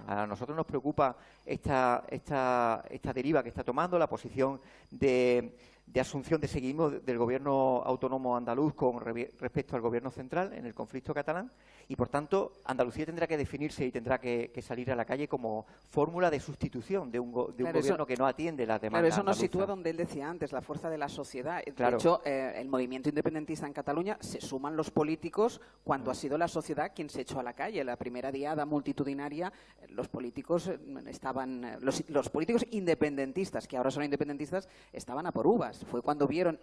A nosotros nos preocupa esta deriva que está tomando, la posición de asunción de seguidismo del gobierno autónomo andaluz con respecto al gobierno central en el conflicto catalán y, por tanto, Andalucía tendrá que definirse y tendrá que salir a la calle como fórmula de sustitución de un gobierno que no atiende las demandas Claro, eso nos andaluzas. sitúa donde él decía antes, la fuerza de la sociedad. Claro. De hecho, el movimiento independentista en Cataluña se suman los políticos cuando ha sido la sociedad quien se echó a la calle. La primera diada multitudinaria, los políticos estaban, los políticos independentistas, que ahora son independentistas, estaban a por uvas. Fue cuando vieron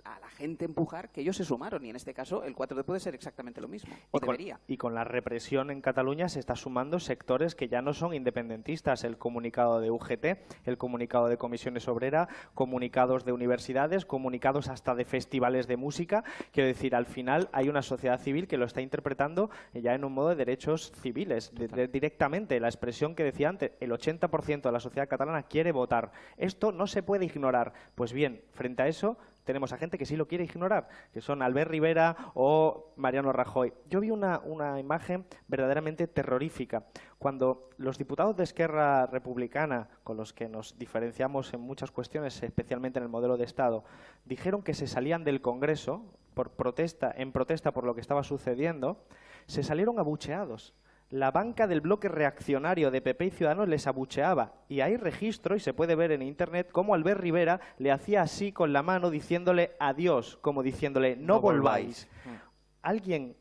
a la gente empujar que ellos se sumaron y en este caso el 4D puede ser exactamente lo mismo, o debería. Y con la represión en Cataluña se está sumando sectores que ya no son independentistas. El comunicado de UGT, el comunicado de Comisiones Obreras, comunicados de universidades, comunicados hasta de festivales de música. Quiero decir, al final hay una sociedad civil que lo está interpretando ya en un modo de derechos civiles. Directamente, la expresión que decía antes, el 80% de la sociedad catalana quiere votar. Esto no se puede ignorar. Pues bien, frente a eso tenemos a gente que sí lo quiere ignorar, que son Albert Rivera o Mariano Rajoy. Yo vi una imagen verdaderamente terrorífica. Cuando los diputados de Esquerra Republicana, con los que nos diferenciamos en muchas cuestiones, especialmente en el modelo de Estado, dijeron que se salían del Congreso en protesta por lo que estaba sucediendo, se salieron abucheados. La banca del bloque reaccionario de PP y Ciudadanos les abucheaba. Y hay registro, y se puede ver en Internet, cómo Albert Rivera le hacía así con la mano diciéndole adiós, como diciéndole no volváis. ¿Alguien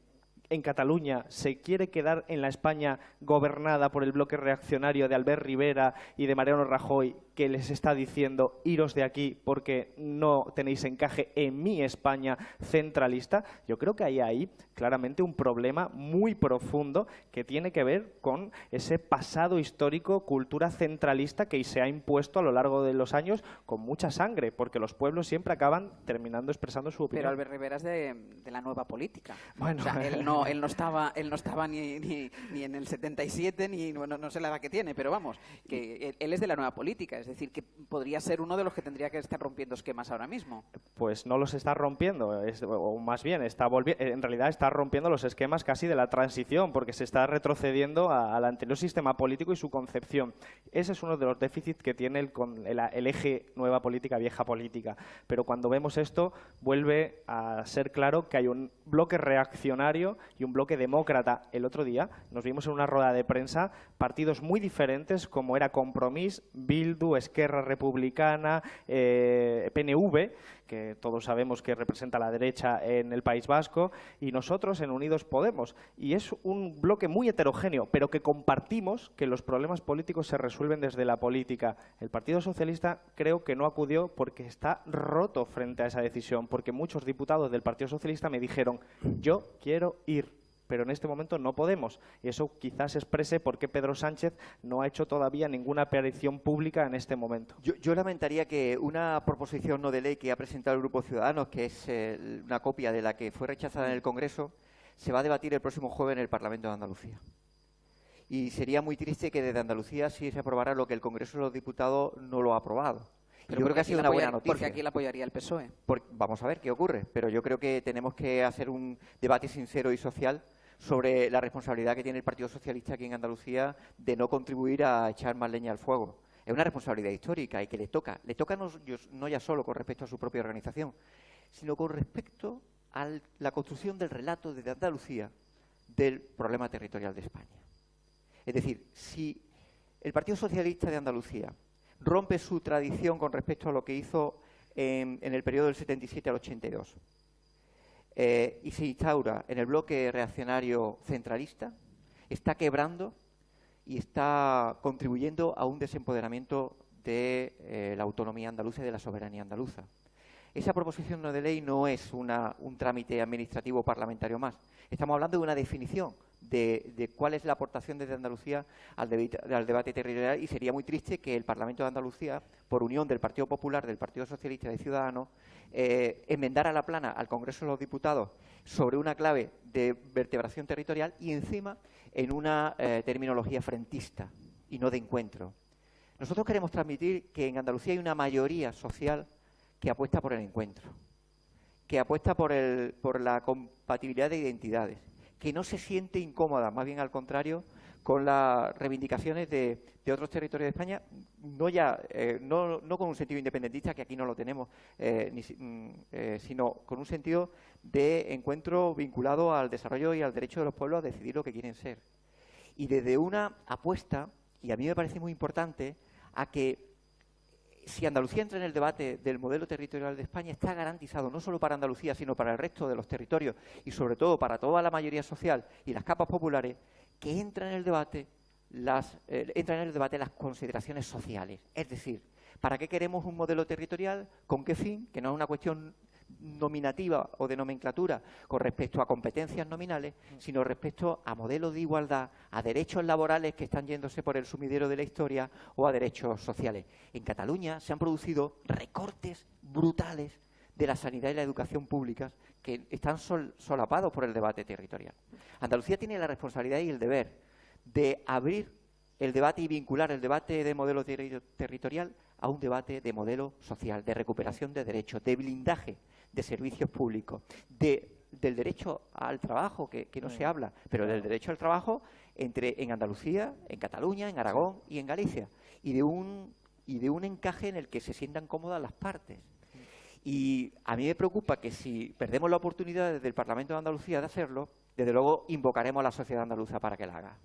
en Cataluña se quiere quedar en la España gobernada por el bloque reaccionario de Albert Rivera y de Mariano Rajoy, que les está diciendo iros de aquí porque no tenéis encaje en mi España centralista? Yo creo que hay ahí claramente un problema muy profundo que tiene que ver con ese pasado histórico, cultura centralista que se ha impuesto a lo largo de los años con mucha sangre, porque los pueblos siempre acaban terminando expresando su opinión. Pero Albert Rivera es de la nueva política. Bueno, o sea, él no no estaba ni en el 77, ni bueno, no sé la edad que tiene, pero vamos, que él es de la nueva política, es decir, que podría ser uno de los que tendría que estar rompiendo esquemas ahora mismo. Pues no los está rompiendo, o más bien en realidad está rompiendo los esquemas casi de la transición, porque se está retrocediendo al anterior sistema político y su concepción. Ese es uno de los déficits que tiene el eje nueva política, vieja política. Pero cuando vemos esto, vuelve a ser claro que hay un bloque reaccionario y un bloque demócrata. El otro día nos vimos en una rueda de prensa partidos muy diferentes, como era Compromís, Bildu, Esquerra Republicana, PNV, que todos sabemos que representa a la derecha en el País Vasco, y nosotros en Unidos Podemos. Y es un bloque muy heterogéneo, pero que compartimos que los problemas políticos se resuelven desde la política. El Partido Socialista creo que no acudió porque está roto frente a esa decisión, porque muchos diputados del Partido Socialista me dijeron, yo quiero ir, pero en este momento no podemos. Y eso quizás exprese por qué Pedro Sánchez no ha hecho todavía ninguna aparición pública en este momento. Yo lamentaría que una proposición no de ley que ha presentado el Grupo Ciudadanos, que es una copia de la que fue rechazada en el Congreso, se va a debatir el próximo jueves en el Parlamento de Andalucía. Y sería muy triste que desde Andalucía sí se aprobara lo que el Congreso de los Diputados no lo ha aprobado. Yo creo que ha sido una buena noticia. Porque aquí la apoyaría el PSOE. Vamos a ver qué ocurre, pero yo creo que tenemos que hacer un debate sincero y social sobre la responsabilidad que tiene el Partido Socialista aquí en Andalucía de no contribuir a echar más leña al fuego. Es una responsabilidad histórica y que le toca no ya solo con respecto a su propia organización, sino con respecto a la construcción del relato desde Andalucía del problema territorial de España. Es decir, si el Partido Socialista de Andalucía rompe su tradición con respecto a lo que hizo en el periodo del 77 al 82, y se instaura en el bloque reaccionario centralista, está quebrando y está contribuyendo a un desempoderamiento de la autonomía andaluza y de la soberanía andaluza. Esa proposición no de ley no es un trámite administrativo parlamentario más. Estamos hablando de una definición de cuál es la aportación desde Andalucía al debate territorial, y sería muy triste que el Parlamento de Andalucía, por unión del Partido Popular, del Partido Socialista y de Ciudadanos, enmendara la plana al Congreso de los Diputados sobre una clave de vertebración territorial y encima en una terminología frentista y no de encuentro. Nosotros queremos transmitir que en Andalucía hay una mayoría social que apuesta por el encuentro, que apuesta por la compatibilidad de identidades, que no se siente incómoda, más bien al contrario, con las reivindicaciones de otros territorios de España, no con un sentido independentista, que aquí no lo tenemos, sino con un sentido de encuentro vinculado al desarrollo y al derecho de los pueblos a decidir lo que quieren ser. Y desde una apuesta, y a mí me parece muy importante, a que si Andalucía entra en el debate del modelo territorial de España, está garantizado no solo para Andalucía, sino para el resto de los territorios y sobre todo para toda la mayoría social y las capas populares, que entran en el debate las consideraciones sociales. Es decir, ¿para qué queremos un modelo territorial? ¿Con qué fin? Que no es una cuestión nominativa o de nomenclatura con respecto a competencias nominales, sino respecto a modelos de igualdad, a derechos laborales que están yéndose por el sumidero de la historia o a derechos sociales. En Cataluña se han producido recortes brutales de la sanidad y la educación públicas que están solapados por el debate territorial. Andalucía tiene la responsabilidad y el deber de abrir el debate y vincular el debate de modelo territorial a un debate de modelo social, de recuperación de derechos, de blindaje de servicios públicos, del derecho al trabajo, que no se habla, pero del derecho al trabajo en Andalucía, en Cataluña, en Aragón y en Galicia, y de un encaje en el que se sientan cómodas las partes. Y a mí me preocupa que si perdemos la oportunidad desde el Parlamento de Andalucía de hacerlo, desde luego invocaremos a la sociedad andaluza para que la haga.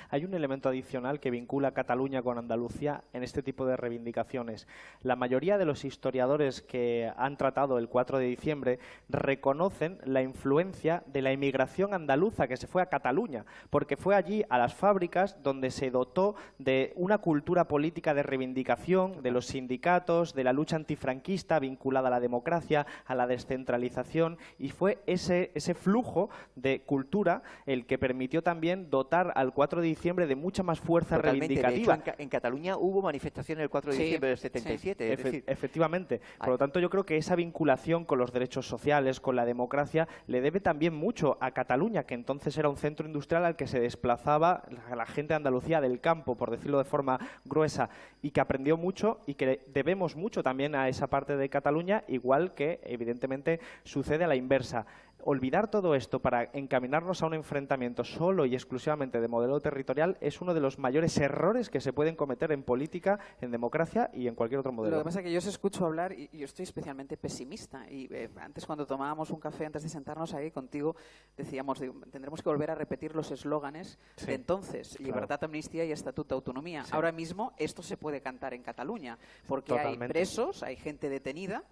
Hay un elemento adicional que vincula a Cataluña con Andalucía en este tipo de reivindicaciones. La mayoría de los historiadores que han tratado el 4 de diciembre reconocen la influencia de la inmigración andaluza que se fue a Cataluña, porque fue allí, a las fábricas, donde se dotó de una cultura política de reivindicación de los sindicatos, de la lucha antifranquista vinculada a la democracia, a la descentralización, y fue ese flujo de cultura el que permitió también dotar al 4 4 de diciembre de mucha más fuerza Totalmente. reivindicativa. De hecho, en Cataluña hubo manifestaciones el 4 de diciembre del 77. Es decir, efectivamente. Por lo tanto, yo creo que esa vinculación con los derechos sociales, con la democracia, le debe también mucho a Cataluña, que entonces era un centro industrial al que se desplazaba la gente de Andalucía del campo, por decirlo de forma gruesa, y que aprendió mucho y que debemos mucho también a esa parte de Cataluña, igual que evidentemente sucede a la inversa. Olvidar todo esto para encaminarnos a un enfrentamiento solo y exclusivamente de modelo territorial es uno de los mayores errores que se pueden cometer en política, en democracia y en cualquier otro modelo. Lo que pasa es que yo os escucho hablar y yo estoy especialmente pesimista. Y antes, cuando tomábamos un café, antes de sentarnos ahí contigo, decíamos, tendremos que volver a repetir los eslóganes de entonces: libertad, amnistía y estatuto de autonomía. Sí. Ahora mismo esto se puede cantar en Cataluña, porque hay presos, hay gente detenida,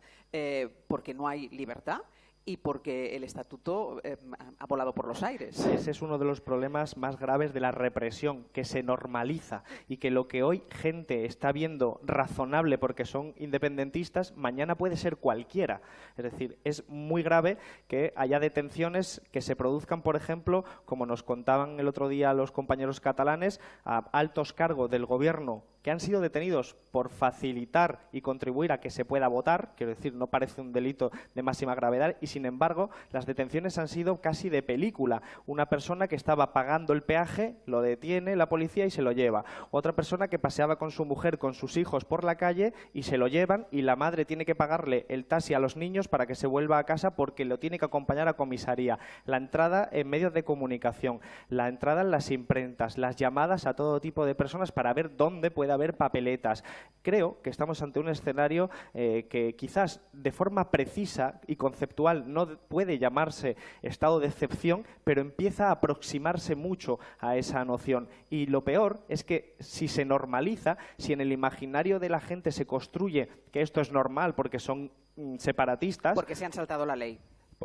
porque no hay libertad y porque el estatuto ha volado por los aires. Ese es uno de los problemas más graves de la represión, que se normaliza y que lo que hoy gente está viendo razonable porque son independentistas, mañana puede ser cualquiera. Es decir, es muy grave que haya detenciones que se produzcan, por ejemplo, como nos contaban el otro día los compañeros catalanes, a altos cargos del gobierno que han sido detenidos por facilitar y contribuir a que se pueda votar. Quiero decir, no parece un delito de máxima gravedad y, sin embargo, las detenciones han sido casi de película. Una persona que estaba pagando el peaje, lo detiene la policía y se lo lleva. Otra persona que paseaba con su mujer, con sus hijos por la calle y se lo llevan, y la madre tiene que pagarle el taxi a los niños para que se vuelva a casa porque lo tiene que acompañar a comisaría. La entrada en medios de comunicación, la entrada en las imprentas, las llamadas a todo tipo de personas para ver dónde puede haber papeletas. Creo que estamos ante un escenario que quizás de forma precisa y conceptual no puede llamarse estado de excepción, pero empieza a aproximarse mucho a esa noción. Y lo peor es que si se normaliza, si en el imaginario de la gente se construye que esto es normal porque son separatistas... Porque se han saltado la ley.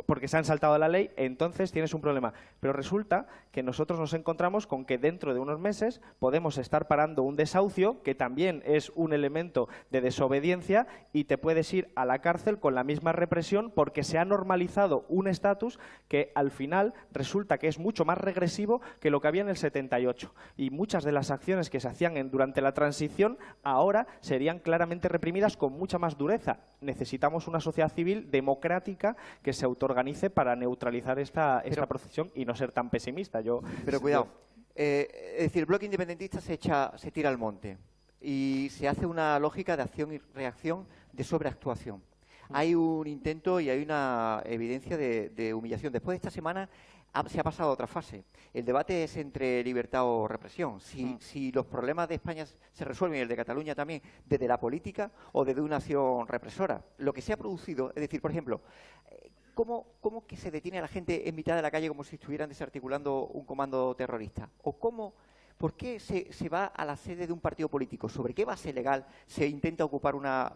Porque se han saltado la ley, entonces tienes un problema. Pero resulta que nosotros nos encontramos con que dentro de unos meses podemos estar parando un desahucio, que también es un elemento de desobediencia, y te puedes ir a la cárcel con la misma represión porque se ha normalizado un estatus que al final resulta que es mucho más regresivo que lo que había en el 78. Y muchas de las acciones que se hacían durante la transición ahora serían claramente reprimidas con mucha más dureza. Necesitamos una sociedad civil democrática que se autoorganice para neutralizar esta procesión y no ser tan pesimista. Pero cuidado, es decir, el bloque independentista se tira al monte y se hace una lógica de acción y reacción de sobreactuación. Hay un intento y hay una evidencia de humillación. Después de esta semana se ha pasado a otra fase. El debate es entre libertad o represión. Si los problemas de España se resuelven, y el de Cataluña también, desde la política o desde una acción represora. Lo que se ha producido, es decir, por ejemplo, ¿cómo que se detiene a la gente en mitad de la calle como si estuvieran desarticulando un comando terrorista? ¿O por qué se va a la sede de un partido político? ¿Sobre qué base legal se intenta ocupar una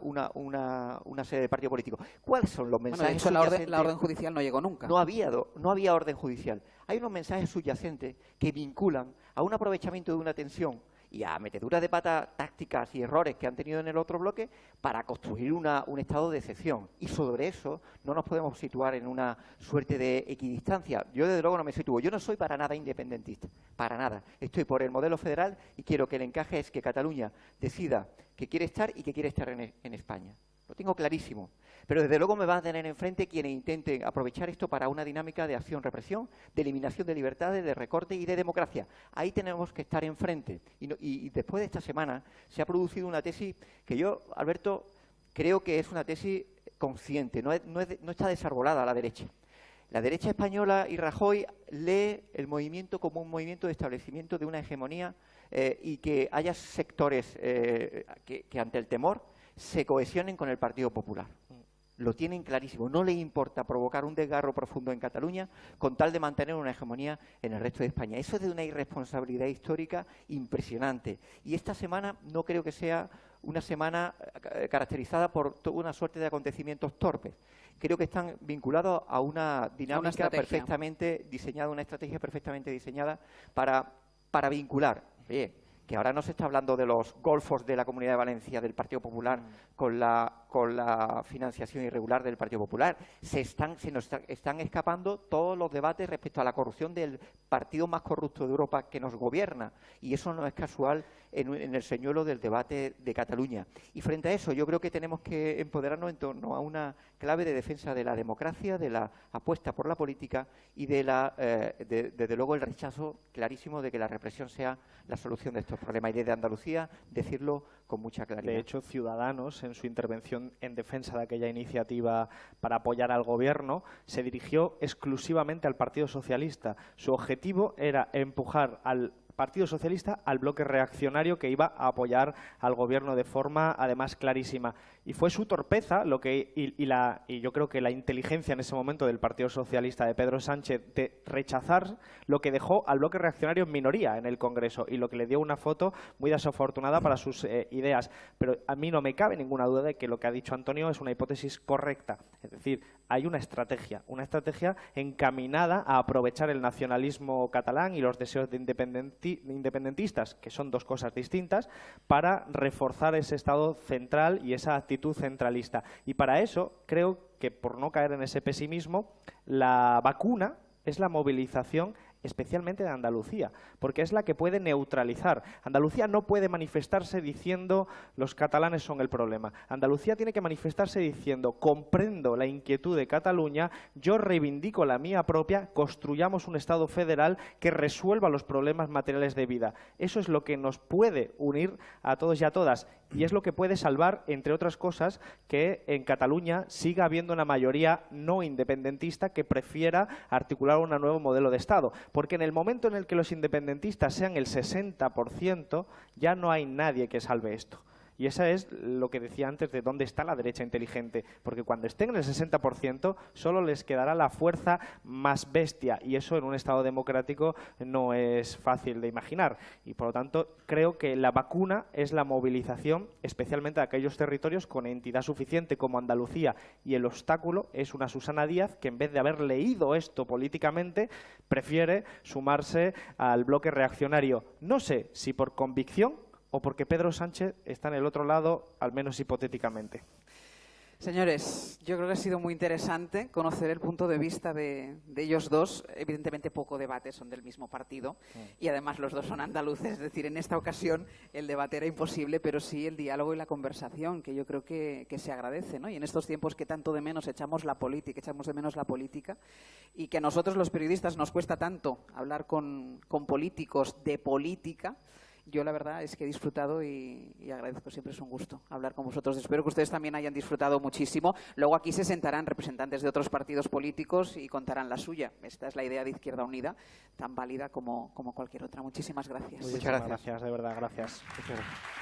sede de partido político? ¿Cuáles son los mensajes subyacentes? De hecho, la orden judicial no llegó nunca. No había orden judicial. Hay unos mensajes subyacentes que vinculan a un aprovechamiento de una tensión y a meteduras de pata tácticas y errores que han tenido en el otro bloque para construir un estado de excepción. Y sobre eso no nos podemos situar en una suerte de equidistancia. Yo, desde luego, no me sitúo. Yo no soy para nada independentista, para nada. Estoy por el modelo federal y quiero que el encaje es que Cataluña decida que quiere estar y que quiere estar en España. Lo tengo clarísimo. Pero desde luego me van a tener enfrente quienes intenten aprovechar esto para una dinámica de acción-represión, de eliminación de libertades, de recorte y de democracia. Ahí tenemos que estar enfrente. Y después de esta semana se ha producido una tesis que yo, Alberto, creo que es una tesis consciente, no está desarbolada a la derecha. La derecha española y Rajoy lee el movimiento como un movimiento de establecimiento de una hegemonía y que haya sectores que ante el temor se cohesionen con el Partido Popular. Lo tienen clarísimo. No les importa provocar un desgarro profundo en Cataluña con tal de mantener una hegemonía en el resto de España. Eso es de una irresponsabilidad histórica impresionante. Y esta semana no creo que sea una semana caracterizada por toda una suerte de acontecimientos torpes. Creo que están vinculados a una dinámica perfectamente diseñada, una estrategia perfectamente diseñada para vincular. que ahora no se está hablando de los golfos de la Comunidad de Valencia del Partido Popular con la financiación irregular del Partido Popular. Se nos están escapando todos los debates respecto a la corrupción del partido más corrupto de Europa que nos gobierna. Y eso no es casual en el señuelo del debate de Cataluña. Y frente a eso, yo creo que tenemos que empoderarnos en torno a una clave de defensa de la democracia, de la apuesta por la política y desde luego el rechazo clarísimo de que la represión sea la solución de estos problemas. Y desde Andalucía decirlo con mucha claridad. De hecho, Ciudadanos, en su intervención en defensa de aquella iniciativa para apoyar al Gobierno, se dirigió exclusivamente al Partido Socialista. Su objetivo era empujar al Partido Socialista al bloque reaccionario que iba a apoyar al Gobierno de forma, además, clarísima. Y fue su torpeza y yo creo que la inteligencia en ese momento del Partido Socialista de Pedro Sánchez de rechazar lo que dejó al bloque reaccionario en minoría en el Congreso y lo que le dio una foto muy desafortunada para sus ideas. Pero a mí no me cabe ninguna duda de que lo que ha dicho Antonio es una hipótesis correcta. Es decir, hay una estrategia encaminada a aprovechar el nacionalismo catalán y los deseos de independentistas, que son dos cosas distintas, para reforzar ese Estado central y esa actitud centralista. Y para eso creo que, por no caer en ese pesimismo, la vacuna es la movilización especialmente de Andalucía, porque es la que puede neutralizar. Andalucía no puede manifestarse diciendo los catalanes son el problema. Andalucía tiene que manifestarse diciendo comprendo la inquietud de Cataluña, yo reivindico la mía propia, construyamos un Estado federal que resuelva los problemas materiales de vida. Eso es lo que nos puede unir a todos y a todas y es lo que puede salvar, entre otras cosas, que en Cataluña siga habiendo una mayoría no independentista que prefiera articular un nuevo modelo de Estado. Porque en el momento en el que los independentistas sean el 60%, ya no hay nadie que salve esto. Y eso es lo que decía antes de dónde está la derecha inteligente. Porque cuando estén en el 60%, solo les quedará la fuerza más bestia. Y eso en un Estado democrático no es fácil de imaginar. Y por lo tanto, creo que la vacuna es la movilización, especialmente de aquellos territorios con entidad suficiente como Andalucía. Y el obstáculo es una Susana Díaz que, en vez de haber leído esto políticamente, prefiere sumarse al bloque reaccionario. No sé si por convicción o porque Pedro Sánchez está en el otro lado, al menos hipotéticamente. Señores, yo creo que ha sido muy interesante conocer el punto de vista de ellos dos. Evidentemente poco debate, son del mismo partido y además los dos son andaluces. Es decir, en esta ocasión el debate era imposible, pero sí el diálogo y la conversación, que yo creo que se agradece, ¿no? Y en estos tiempos que tanto de menos echamos de menos la política y que a nosotros los periodistas nos cuesta tanto hablar con políticos de política. Yo la verdad es que he disfrutado y agradezco, siempre es un gusto hablar con vosotros. Espero que ustedes también hayan disfrutado muchísimo. Luego aquí se sentarán representantes de otros partidos políticos y contarán la suya. Esta es la idea de Izquierda Unida, tan válida como cualquier otra. Muchísimas gracias. Muchas gracias, de verdad, gracias. Muchas gracias.